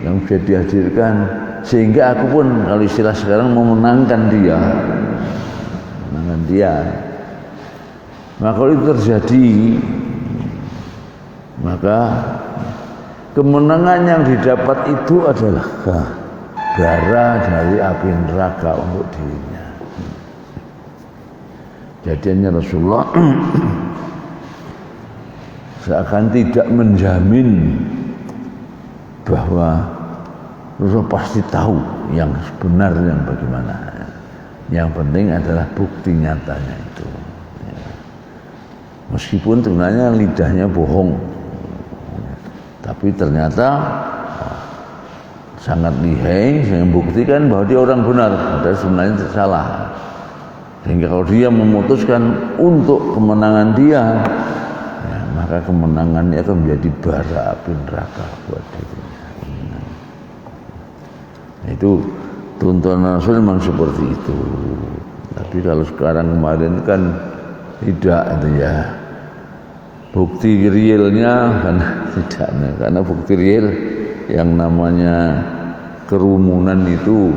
A: yang bisa dihadirkan, sehingga aku pun kalau istilah sekarang memenangkan dia. Maka kalau itu terjadi, maka kemenangan yang didapat itu adalah bara dari api neraka untuk dirinya. Jadinya Rasulullah seakan tidak menjamin bahwa Rasulullah pasti tahu yang benar yang bagaimana. Yang penting adalah bukti nyatanya itu. Meskipun sebenarnya lidahnya bohong, tapi ternyata sangat lihai, yang membuktikan bahwa dia orang benar, padahal sebenarnya salah. Sehingga kalau dia memutuskan untuk kemenangan dia, ya, maka kemenangannya akan menjadi bara api neraka buat dirinya. Itu tuntunan Rasul memang seperti itu. Tapi kalau sekarang kemarin kan tidak itu ya. Bukti realnya kan tidak, karena bukti real yang namanya kerumunan itu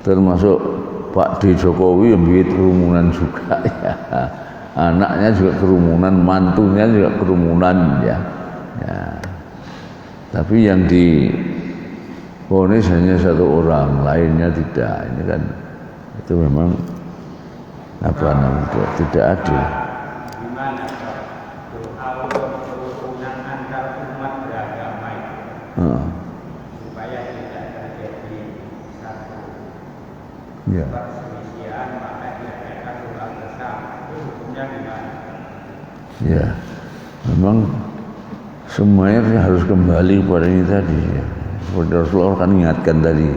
A: termasuk Pak D. Jokowi yang bikin kerumunan juga ya. Anaknya juga kerumunan, mantunya juga kerumunan ya. Tapi yang divonis hanya satu orang, lainnya tidak. Ini kan itu memang apa namanya, tidak adil.
D: Gimana doa kerukunan antar umat beragama itu supaya tidak terjadi satu perselisihan, maka diadakan doa bersama, itu hukumnya gimana?
A: Ya, memang semuanya harus kembali kepada ini tadi ya. Rasulullah kan ingatkan tadi,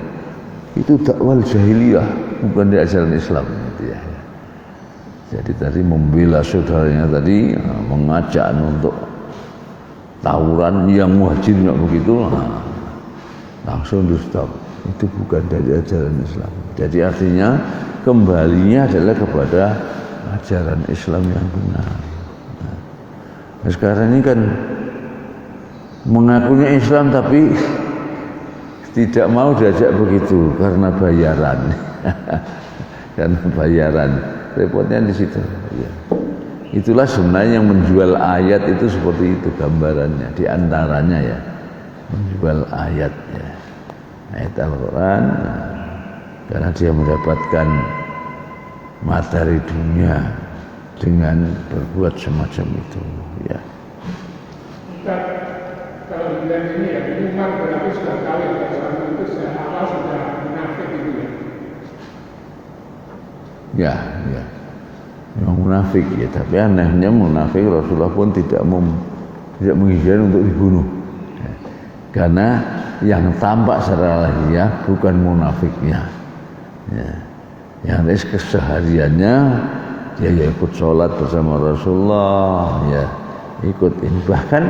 A: itu dakwah jahiliyah, bukan di ajaran Islam gitu ya. Jadi tadi membela saudaranya tadi, mengajak untuk tawuran, yang muhajir nggak begitu, langsung di stop. Itu bukan dari ajaran Islam. Jadi artinya kembalinya adalah kepada ajaran Islam yang benar. Nah, sekarang ini kan mengakunya Islam tapi tidak mau diajak begitu karena bayaran. Karena bayaran. Repotnya di situ. Ya. Itulah sebenarnya yang menjual ayat itu seperti itu gambarannya, di antaranya ya, menjual ayat ya. Ayat Al-Quran, karena dia mendapatkan materi dunia dengan berbuat semacam itu ya.
C: Ustaz, kalau dilihat ini ya, ini Umar berarti sudah tahu ya, soal itu sejak awal sudah munafik itu ya.
A: Ya, memang munafik ya. Tapi anehnya munafik Rasulullah pun tidak mengizinkan untuk dibunuh. Ya. Karena yang tampak secara lahiriah bukan munafiknya. Ya. Yang kesehariannya dia ya ikut sholat bersama Rasulullah, ya ikut ini. Bahkan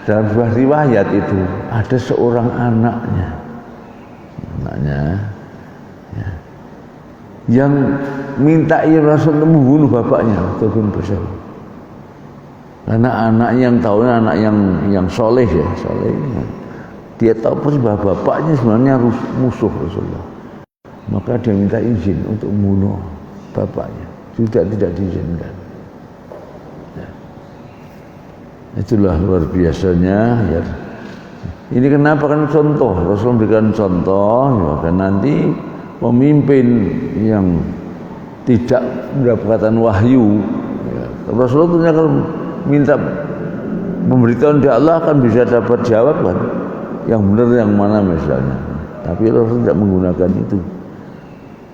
A: dalam sebuah riwayat itu ada seorang anaknya ya, yang minta Rasul membunuh bapaknya ataupun besar. Karena anak yang tahunya anak yang soleh ya, soleh. dia tahu persis bahwa bapaknya sebenarnya musuh Rasulullah, maka dia minta izin untuk membunuh bapaknya, tidak diizinkan. Ya. Itulah luar biasanya ya. Ini kenapa? Kan contoh Rasul memberikan contoh ya, kan nanti pemimpin yang tidak mendapatkan wahyu ya, Rasulullah tentunya kalau minta pemberitahuan dari Allah akan bisa dapat jawab kan, yang benar yang mana misalnya. Tapi Rasul tidak menggunakan itu,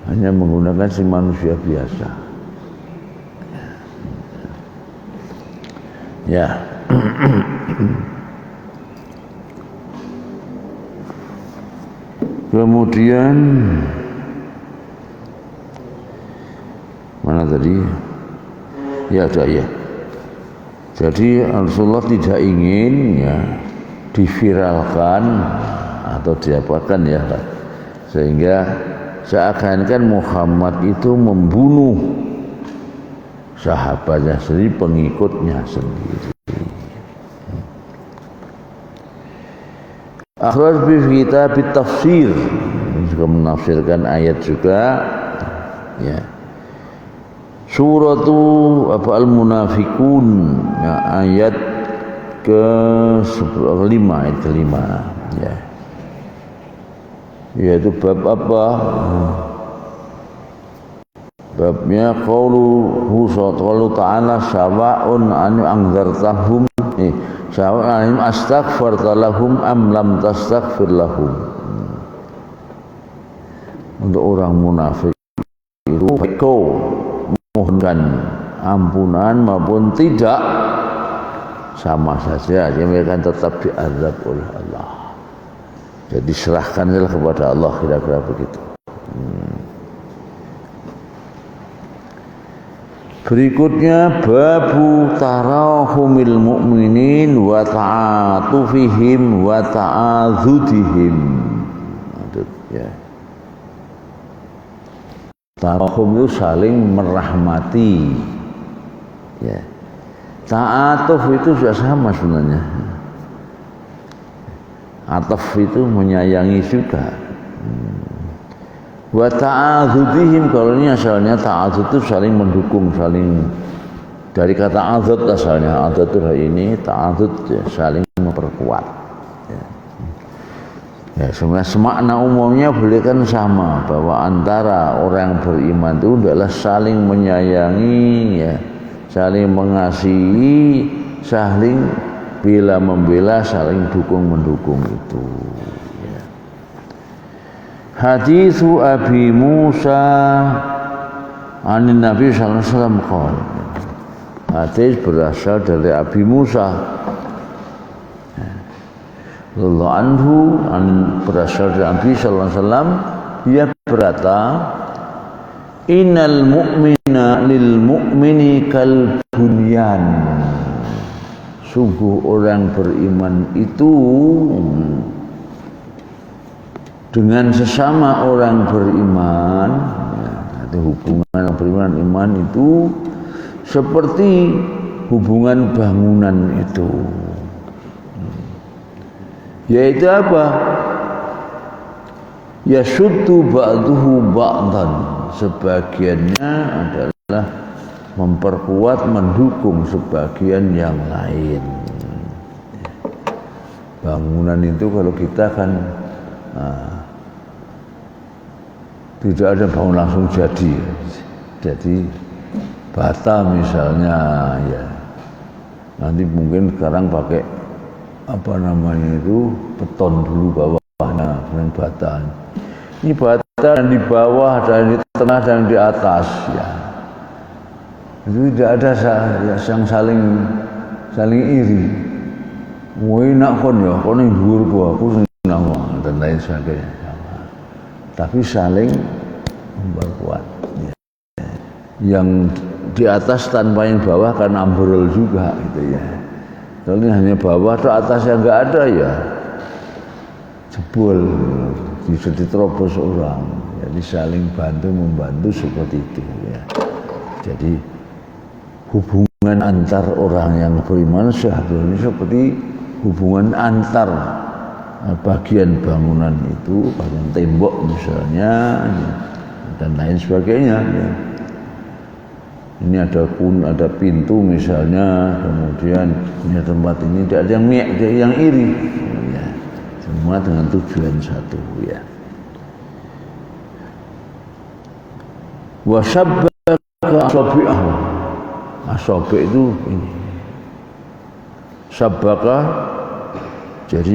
A: hanya menggunakan si manusia biasa. Ya. Kemudian mana tadi? Ya ada ya. Jadi Rasulullah tidak ingin ya diviralkan atau diapakan ya, sehingga seakan-akan Muhammad itu membunuh sahabatnya sendiri, pengikutnya sendiri. Akhraj bi kitab tafsir, juga menafsirkan ayat juga ya. Suratu Al-Munafiqun ya, ayat ke-5 ayat ke-5 ya. Yaitu bab apa? Babnya qauluhu ta'ala sawa'un an anzartahum sawa'un astaghfarta lahum am lam tastaghfir lahum. Untuk orang munafik itu kau mohonkan ampunan maupun tidak, sama saja dia akan tetap diazab oleh Allah. Jadi serahkanlah kepada Allah, kira-kira begitu. Berikutnya babu tarahumil mu'minin wa ta'atufihim wa ta'adzudihim. Ya. Tarahum itu saling merahmati. Ya. Ta'atuf itu sudah sama sebenarnya. Ataf itu menyayangi juga. Wa ta'adzudihim, kalau ini asalnya ta'adzud itu saling mendukung, saling, dari kata adzud asalnya, adzud itu ini, ta'adzud ya, saling memperkuat ya. Ya, sebenarnya semakna umumnya boleh kan sama, bahwa antara orang yang beriman itu adalah saling menyayangi ya, saling mengasihi, saling bela membela, saling dukung mendukung itu. Hadithu Abi Musa anin Nabi sallallahu alaihi wasallam qala. Hadis berasal dari Abi Musa radhiyallahu anhu, berasal dari Nabi sallallahu alaihi wasallam, dia berkata, innal mu'mina lil mu'mini kal bunyan. Sungguh orang beriman itu dengan sesama orang beriman ya, itu hubungan beriman iman itu seperti hubungan bangunan itu, yaitu apa? Yasuddu ba'duhu ba'dan, sebagiannya adalah memperkuat mendukung sebagian yang lain. Bangunan itu kalau kita kan tidak ada bangun langsung jadi bata misalnya ya, nanti mungkin sekarang pakai apa namanya itu beton dulu bawahnya dengan bata. Ini bata dan di bawah dan di tengah dan di atas ya, itu tidak ada yang saling iri. Woi nak kon ya, kon yang dhuwur ku aku senang dan lain sebagainya. Tapi saling memperkuat ya. Yang di atas tanpa yang bawah kan ambrol juga gitu ya. Kalau ini hanya bawah atau atas yang enggak ada ya jebol, bisa diterobos orang. Jadi saling bantu membantu seperti itu ya. Jadi hubungan antar orang yang beriman seharusnya seperti hubungan antar bagian bangunan itu, bagian tembok misalnya, dan lain sebagainya. Ya. Ini ada pintu misalnya, kemudian ini tempat ini tidak ada yang iri, ya. Semua dengan tujuan satu, ya. Wasabbaka asabi'ahu, asabi' itu ini, sabbaka jadi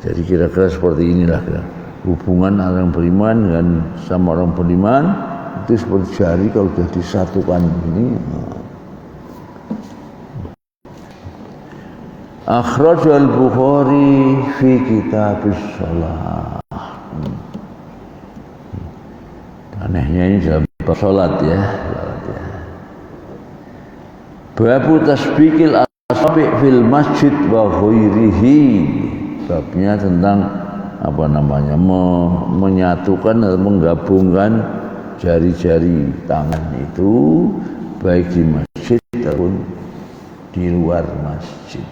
A: jadi kira-kira seperti inilah ya. Hubungan orang beriman dengan sama orang beriman itu seperti jari kalau sudah disatukan ini. Akhrajal Bukhari fi kitabis shalah. Anehnya ini dalam salat ya. Babu tasbikil asabi' fil masjid wa ghairihi. Babnya tentang apa namanya menyatukan atau menggabungkan jari-jari tangan itu baik di masjid ataupun di luar masjid.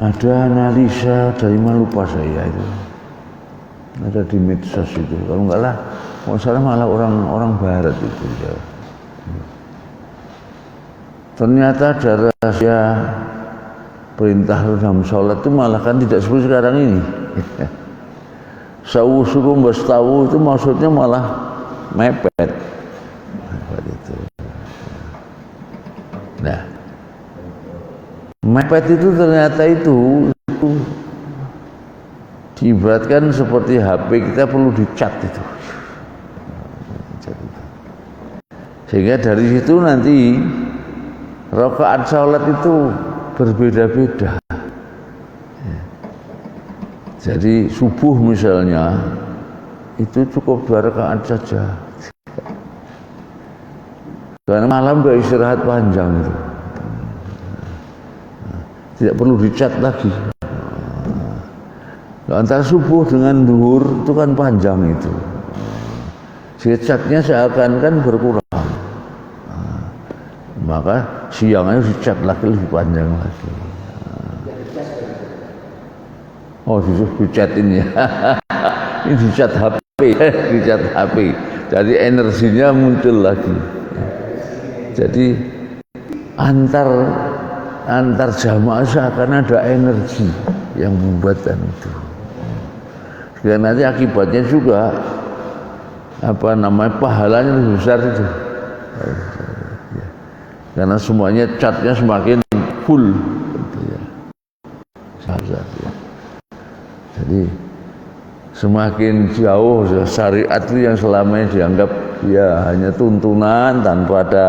A: Ada analisa dari mana lupa saya itu, ada di medsos itu, kalau enggak lah mau salah malah orang barat itu ya. Ternyata ada rahasia perintah dalam sholat itu malah kan tidak seperti sekarang ini. Sawu suruh bastawu itu maksudnya malah mepet. Itu. Nah, mepet itu ternyata itu diibaratkan seperti HP kita perlu dicat itu. Sehingga dari situ nanti rakaat sholat itu berbeda-beda. Jadi subuh misalnya itu cukup 2 rakaat saja. Karena malam udah istirahat panjang itu. Tidak perlu dicat lagi. Antara subuh dengan duhur itu kan panjang itu. Catnya seakan-akan berkurang. Maka siangnya dicat lagi lebih panjang lagi. Oh, dicat ini ya. Ini dicat HP, dicat HP. Jadi energinya muncul lagi. Jadi antar jamaah seakan ada energi yang membuatkan itu. Dan nanti akibatnya juga apa namanya pahalanya lebih besar itu. Karena semuanya catnya semakin full. Gitu ya. Ya. Jadi semakin jauh syariat itu yang selama ini dianggap ya hanya tuntunan tanpa ada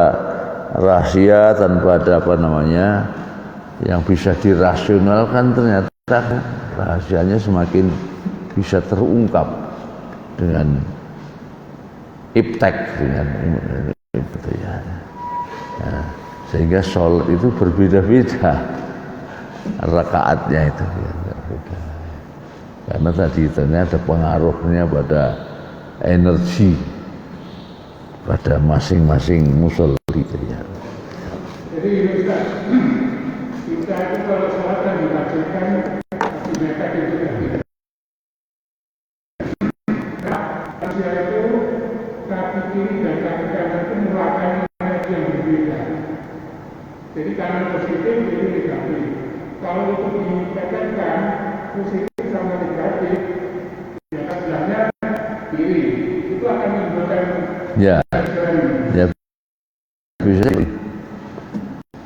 A: rahasia, tanpa ada apa namanya yang bisa dirasionalkan, ternyata rahasianya semakin bisa terungkap dengan iptek, dengan itu ya. Nah, sehingga sholat itu berbeda-beda rakaatnya itu ya, berbeda. Karena tadi ternyata ada pengaruhnya pada energi pada masing-masing musolli itu ya.
C: Jadi Ustaz, kita itu kalau sholat kan dibacakan mepet itu tadi. Manusia itu kaki kiri dan kaki kanan itu merupakan energi yang berbeda. Jadi kanan positif, kiri negatif. Kalau itu dipepetkan positif sama negatif, ya kan sebelahnya kiri, itu akan menimbulkan
A: ya bisa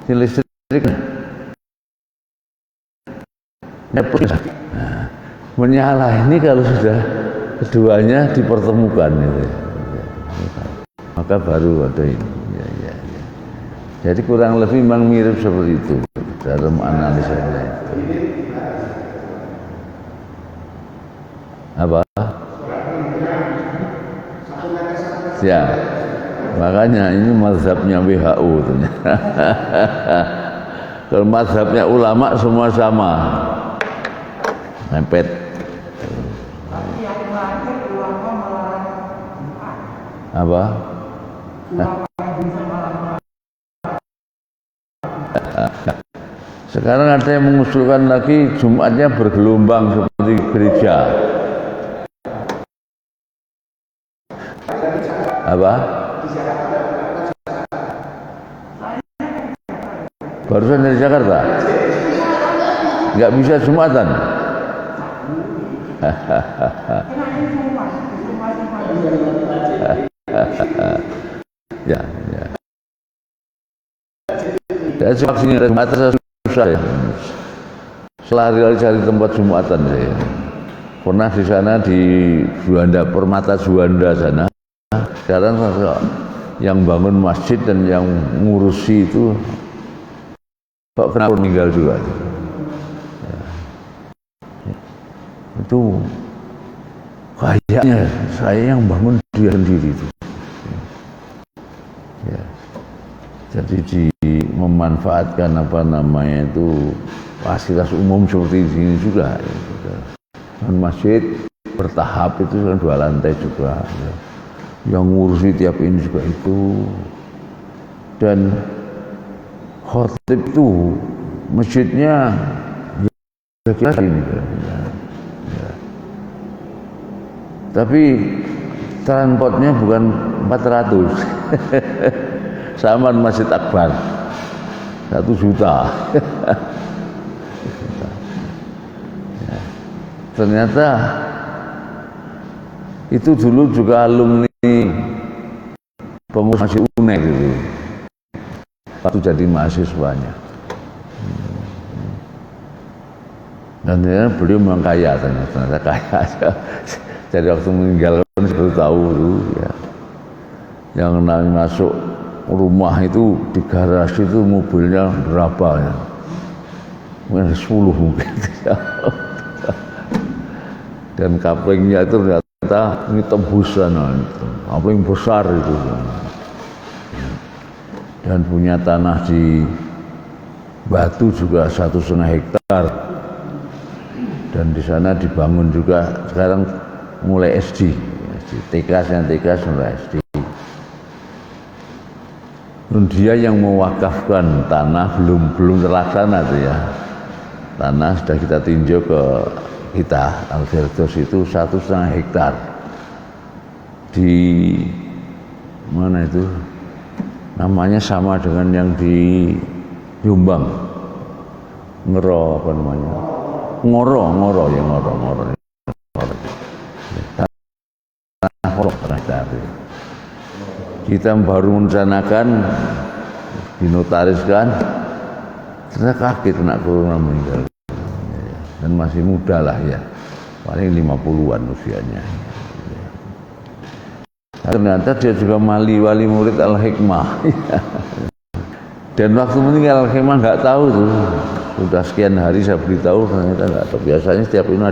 A: listrik menyala ini kalau sudah keduanya dipertemukan itu. Maka baru ada ini ya. Jadi kurang lebih memang mirip seperti itu dalam analisa ini. Apa? Ya, makanya ini mazhabnya WHO. Kalau mazhabnya ulama semua sama, mepet. Apa? Sekarang ada yang mengusulkan lagi Jumatnya bergelombang seperti gereja. Apa? Barusan dari Jakarta? Nggak bisa Jumatan? Ya, ya. Saya sini Jumatan susah ya. Selari-lari cari tempat Jumatan saya. Pernah di sana di Juanda, Permata Juanda sana. Sekarang yang bangun masjid dan yang ngurusi itu kok kenapa meninggal juga. Ya. Itu kayaknya saya yang bangun dia sendiri itu. Ya. Jadi memanfaatkan apa namanya itu fasilitas umum seperti ini juga. Ya. Dan masjid bertahap itu kan 2 lantai juga. Ya. Yang ngurusi tiap ini juga itu. Dan khotib itu masjidnya ya kira ini. Ya. Tapi transportnya bukan 400 sama Masjid Akbar 1 juta. Ya. Ternyata itu dulu juga alumni pengurus masjid UNED itu waktu jadi mahasiswanya. Dan beliau memang kaya, ternyata kaya. Jadi waktu meninggal baru tahu itu ya. Yang namanya masuk rumah itu di garasi itu mobilnya berapa ya? Mungkin 10 mungkin. Dan kaplingnya itu ternyata ini tembusan, kapling besar itu. Dan punya tanah di Batu juga 1,5 hektar. Dan di sana dibangun juga sekarang mulai SD TK mulai SD. Dan dia yang mewakafkan tanah belum terlaksana tuh ya. Tanah sudah kita tinjau ke kita Al-Firdaus itu 1,5 hektar di mana itu namanya sama dengan yang di Jombang, Ngero apa namanya, Ngoro. Kita baru merencanakan, dinotariskan, ternyata kaget anak corona meninggal. Dan masih muda lah ya, paling 50-an usianya. Ternyata dia juga wali murid Al-Hikmah. Dan waktu meninggal Al-Hikmah nggak tahu tuh, sudah sekian hari saya beritahu ternyata nggak tahu. Biasanya setiap ini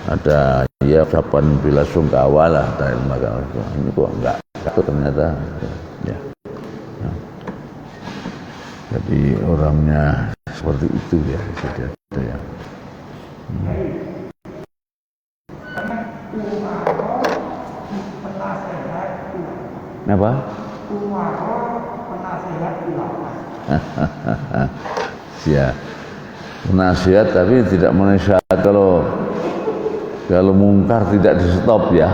A: ada ya ucapan bela sungkawa lah dari lembaga ini kok enggak ternyata ya. Nah. Jadi orangnya seperti itu ya, ya. Apa? Ya, penasihat tapi tidak menasihat kalau mungkar tidak di stop ya.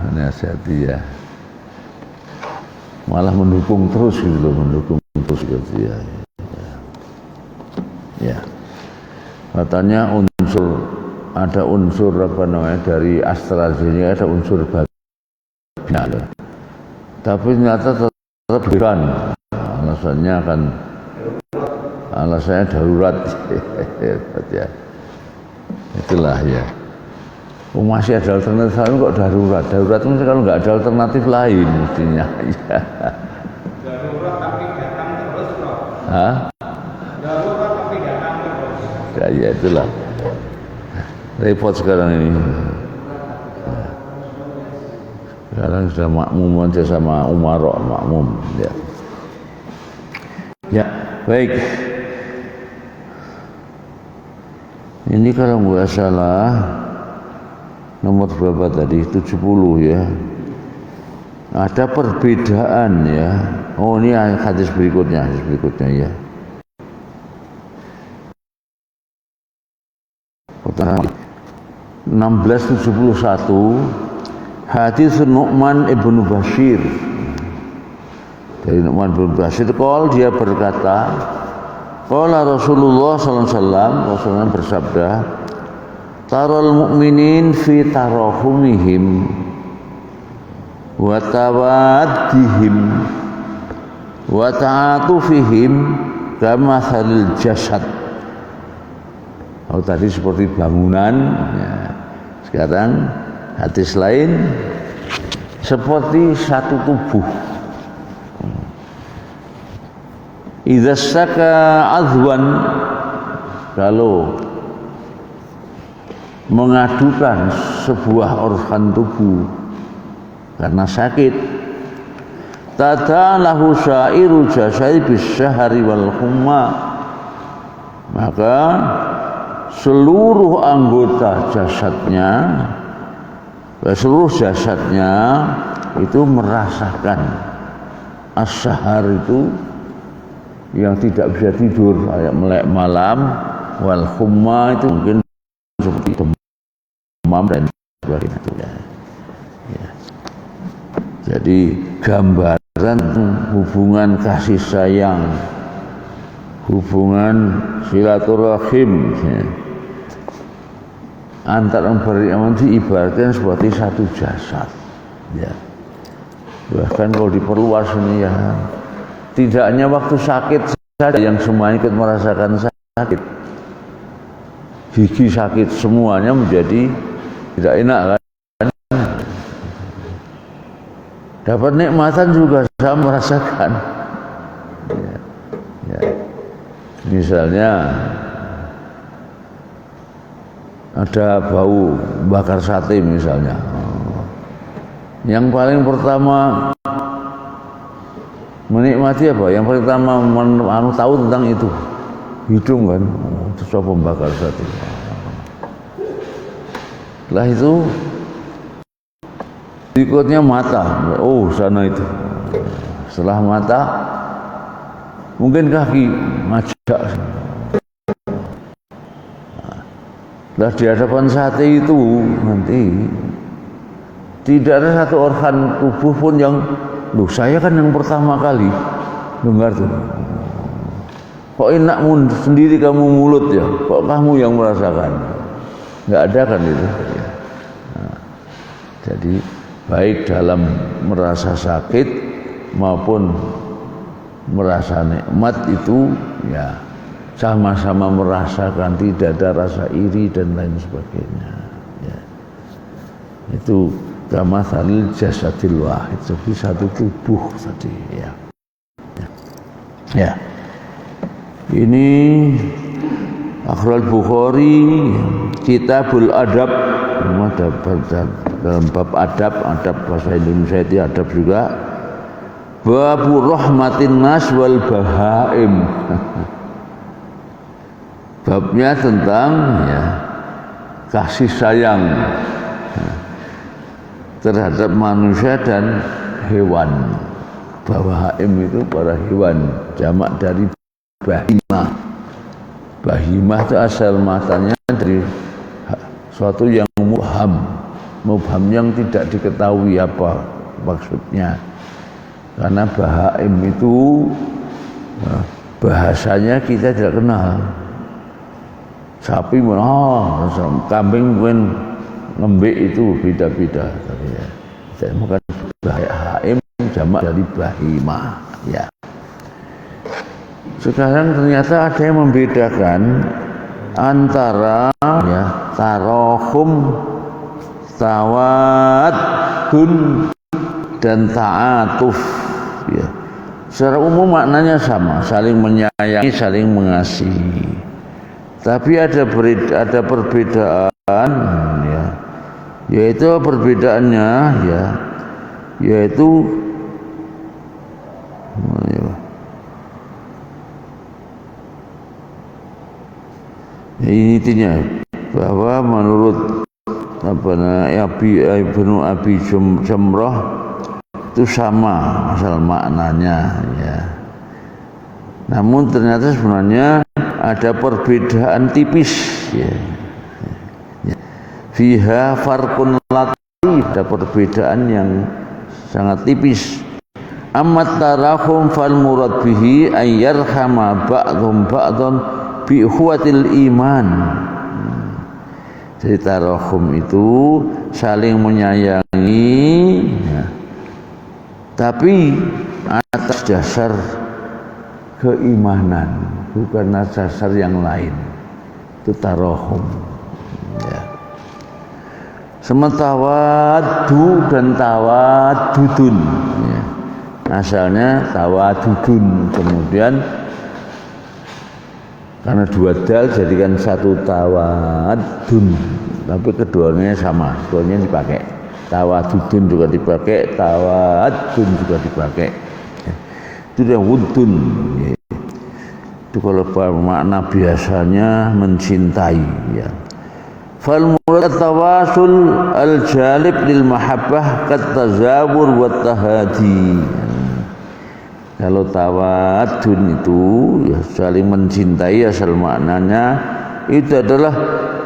A: Menasihati ya, malah mendukung terus gitu loh, gitu ya. Ya, katanya ada unsur apa namanya dari AstraZeneca, ada unsur bagian, tapi ternyata tetap beran. Alasannya darurat. Ya. Itulah ya. Masih ada alternatif lain kok darurat. Darurat itu kalau nggak ada alternatif lain mestinya. Ya.
D: Darurat tapi datang terus loh.
A: Hah?
D: Darurat tapi datang terus.
A: Ya itulah. Repot sekarang ini. Sekarang sudah makmum aja sama umarok makmum. Ya. Ya, baik. Ini kalau nggak salah nomor berapa tadi? 70 ya. Ada perbedaan ya. Oh ini hadis berikutnya ya. 1671 hadis Nu'man ibnu Bashir. Dari Nu'man ibnu Bashir dia berkata, qala Rasulullah sallallahu alaihi wasallam, Rasulullah bersabda, taral mu'minin fi tarahumihim wa tawaddihim wa ta'atufihim kama salil jasad. Tadi seperti bangunan ya. Sekarang hadis lain seperti satu tubuh. Idza saka azwan, kalau mengadukan sebuah organ tubuh karena sakit, tadalahu syairu jasadi bisyahri wal humma, maka seluruh anggota jasadnya, seluruh jasadnya itu merasakan asyhar itu yang tidak bisa tidur kayak melek malam, wal humma itu mungkin seperti demam dan sebagainya. Ya. Jadi gambaran hubungan kasih sayang, hubungan silaturahim ya, antar beriman diibaratkan seperti satu jasad ya. Bahkan kalau diperluas ini ya, tidak hanya waktu sakit saja yang semuanya ikut merasakan sakit, gigi sakit semuanya menjadi tidak enak kan, dapat nikmatan juga saya merasakan ya. Ya. Misalnya ada bau bakar sate misalnya, yang paling pertama menikmati apa? Yang pertama tahu tentang itu hidung kan, coba bakar sate. Setelah itu berikutnya mata, oh sana itu. Setelah mata mungkin kaki ngajak. Nah, di hadapan sate itu nanti tidak ada satu organ tubuh pun yang, loh saya kan yang pertama kali dengar tuh. Kok enakmu sendiri kamu mulut ya? Kok kamu yang merasakan? Nggak ada kan itu. Nah, jadi baik dalam merasa sakit maupun merasa nikmat itu ya sama-sama merasakan, tidak ada rasa iri dan lain sebagainya ya. Itu kama salil jasadil wahid, seperti satu tubuh tadi ya. Ya. Ini Akhraj Bukhari Kitabul Adab, dalam bab adab bahasa Indonesia itu adab juga. Babu rahmatin nas wal bahaim. Babnya tentang ya kasih sayang terhadap manusia dan hewan. Bahaim itu para hewan, jamak dari bahimah. Bahimah itu asal matanya dari suatu yang mubham yang tidak diketahui apa maksudnya. Karena bahaim itu bahasanya kita tidak kenal. Sapi kambing mungkin ngembik itu beda-beda. Maka bahaim jamak dari bahimah ya. Sekarang ternyata ada yang membedakan antara ya tarahum, tawadun dan ta'atuf ya. Secara umum maknanya sama, saling menyayangi, saling mengasihi. Tapi ada perbedaan ya. Yaitu perbedaannya ya, yaitu intinya bahwa menurut Ibnu Abi Jamrah itu sama masalah maknanya ya. Namun ternyata sebenarnya ada perbedaan tipis ya. fiha farqun latif, ada perbedaan yang sangat tipis. Ammat tarahum fal murad bihi ay yarhama ba'dhum ba'dhan bi ukhuwatil iman. Jadi tarahum itu saling menyayangi ya, tapi atas dasar keimanan, bukan atas dasar yang lain. Itu tarahum ya. Semetawadu dan tawadudun ya. Asalnya tawadudun, kemudian karena dua dal jadikan satu tawadun, tapi keduanya sama, keduanya dipakai. Tawadudun juga dipakai, tawadun juga dipakai. Itu dia wudun ya. Itu kalau makna biasanya mencintai ya. Fal murad tawasul al jalib lil mahabbah kat tazawur wa tahadi. Kalau tawadun itu ya saling mencintai, asal maknanya itu adalah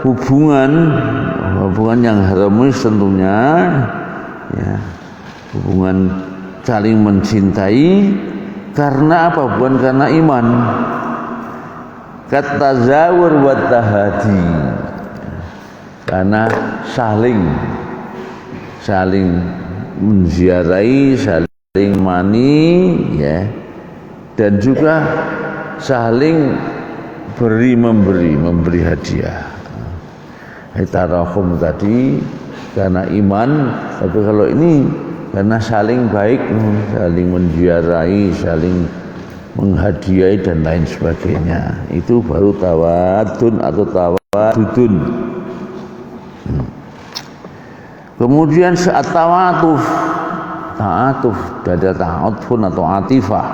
A: hubungan yang harmonis tentunya ya, hubungan saling mencintai karena apa? Bukan karena iman. Kat tazawur wa tahadi, karena saling menziarahi, saling mani ya, dan juga saling memberi hadiah. Tarahum tadi karena iman, tapi kalau ini karena saling baik, saling menziarahi, saling menghadiahi dan lain sebagainya. Itu baru tawadun atau tawadudun. Kemudian saat ta'atuf, ada ta'atufun atau atifah.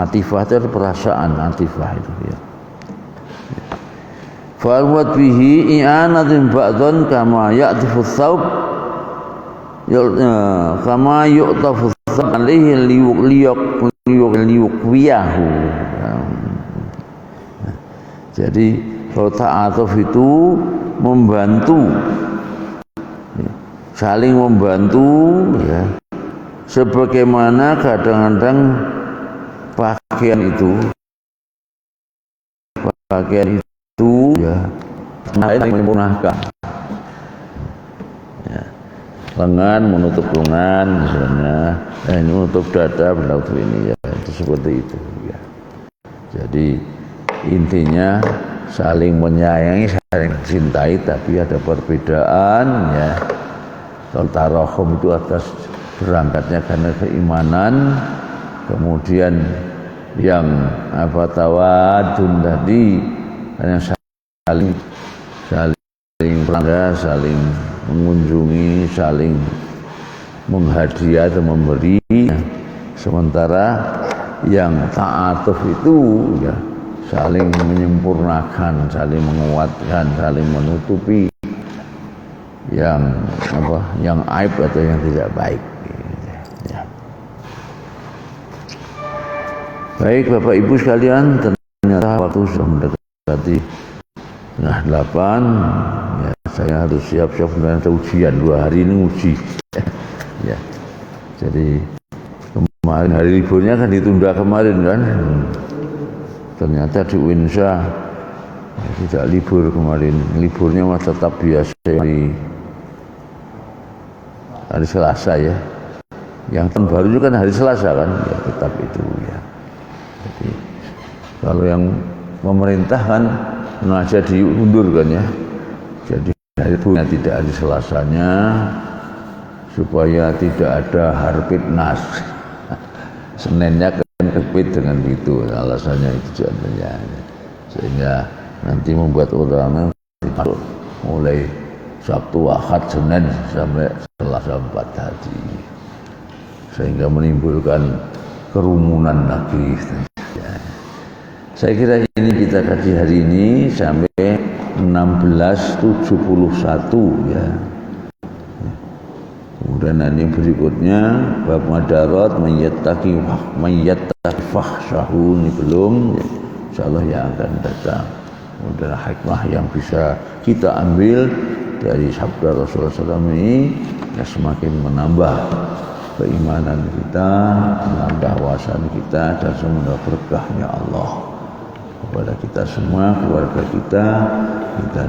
A: Atifah itu perasaan, atifah itu ya. Farwat bihi i'anatin ba'dhan kama ya'tifu thawb kama yu'tafu thawb alaihi liyuqwiyahu. Jadi kalau ta'atuf itu membantu, saling membantu ya, sebagaimana kadang-kadang pakaian itu ya menyempurnakan ya, lengan menutup lengan misalnya, ini menutup dada menutup ini ya, itu seperti itu ya. Jadi intinya saling menyayangi, saling mencintai, tapi ada perbedaan ya. Kalau tarahum itu atas berangkatnya karena keimanan, kemudian yang tawadun tadi karena saling bangga, saling mengunjungi, saling menghadiah atau memberi. Sementara yang ta'atuf itu ya saling menyempurnakan, saling menguatkan, saling menutupi yang yang aib atau yang tidak baik ya. Baik Bapak Ibu sekalian, ternyata waktu sudah mendekati 7:30 ya, saya harus siap-siap dengan ujian 2 hari ini uji ya. Jadi kemarin hari liburnya kan ditunda kemarin kan, ternyata di Uinsa tidak libur kemarin, liburnya masih tetap biasa di hari Selasa ya. Yang tahun baru juga kan hari Selasa kan, ya tetap itu ya. Jadi kalau yang pemerintah kan sengaja diundur kan ya. Jadi hari liburnya tidak hari Selasanya supaya tidak ada harpitnas. Seninnya kan kepit dengan itu, alasannya itu contohnya. Sehingga nanti membuat orang mulai Sabtu, Ahad, Senin sampai Selasa 4 hari, sehingga menimbulkan kerumunan lagi ya. Saya kira ini kita kaji hari ini sampai 1671 ya. Kemudian nanti berikutnya bab madarat mayyataki fahsyahu ini belum ya. Insyaallah yang akan datang. Kemudian hikmah yang bisa kita ambil dari sabda Rasulullah SAW ini ya semakin menambah keimanan kita, menambah wawasan kita, dan semoga berkahnya Allah kepada kita semua, keluarga kita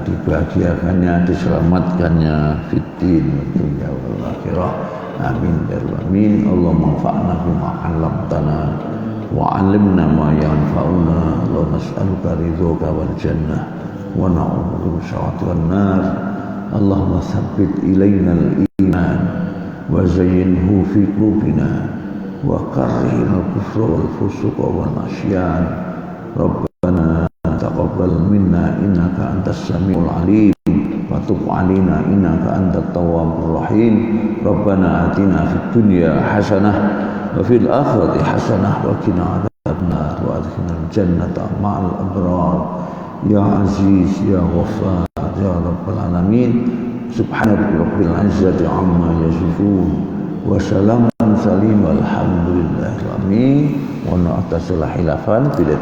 A: dibahagiakannya, diselamatkannya fiddin dunya wal akhirah. Amin ya rabbal alamin. Allahumma anfa'na bima 'allamtana wa 'allimna ma yanfa'una. Allahumma nas'aluka ridhaka wal jannah wa na'udzu bika min nar. Allahumma tsabbit ilaina al-iman wa zayyinhu fi qulubina wa karrihna al-kufra wal fusuqa wal 'isyan. Rabbana taqabbal minna innaka antas samiul alim wa tub 'alaina innaka antat tawwabur rahim. Rabbana atina fid dunya hasanah wa fil akhirati hasanah wa qina adzabannar wa adkhilna jannata ma'al abrar ya aziz ya ghaffar ya rabbal alamin. Subhana rabbil izzati amma yasifun wa salamun salim walhamdulillahi rabbil alamin. Wa na'tasil khilafan bila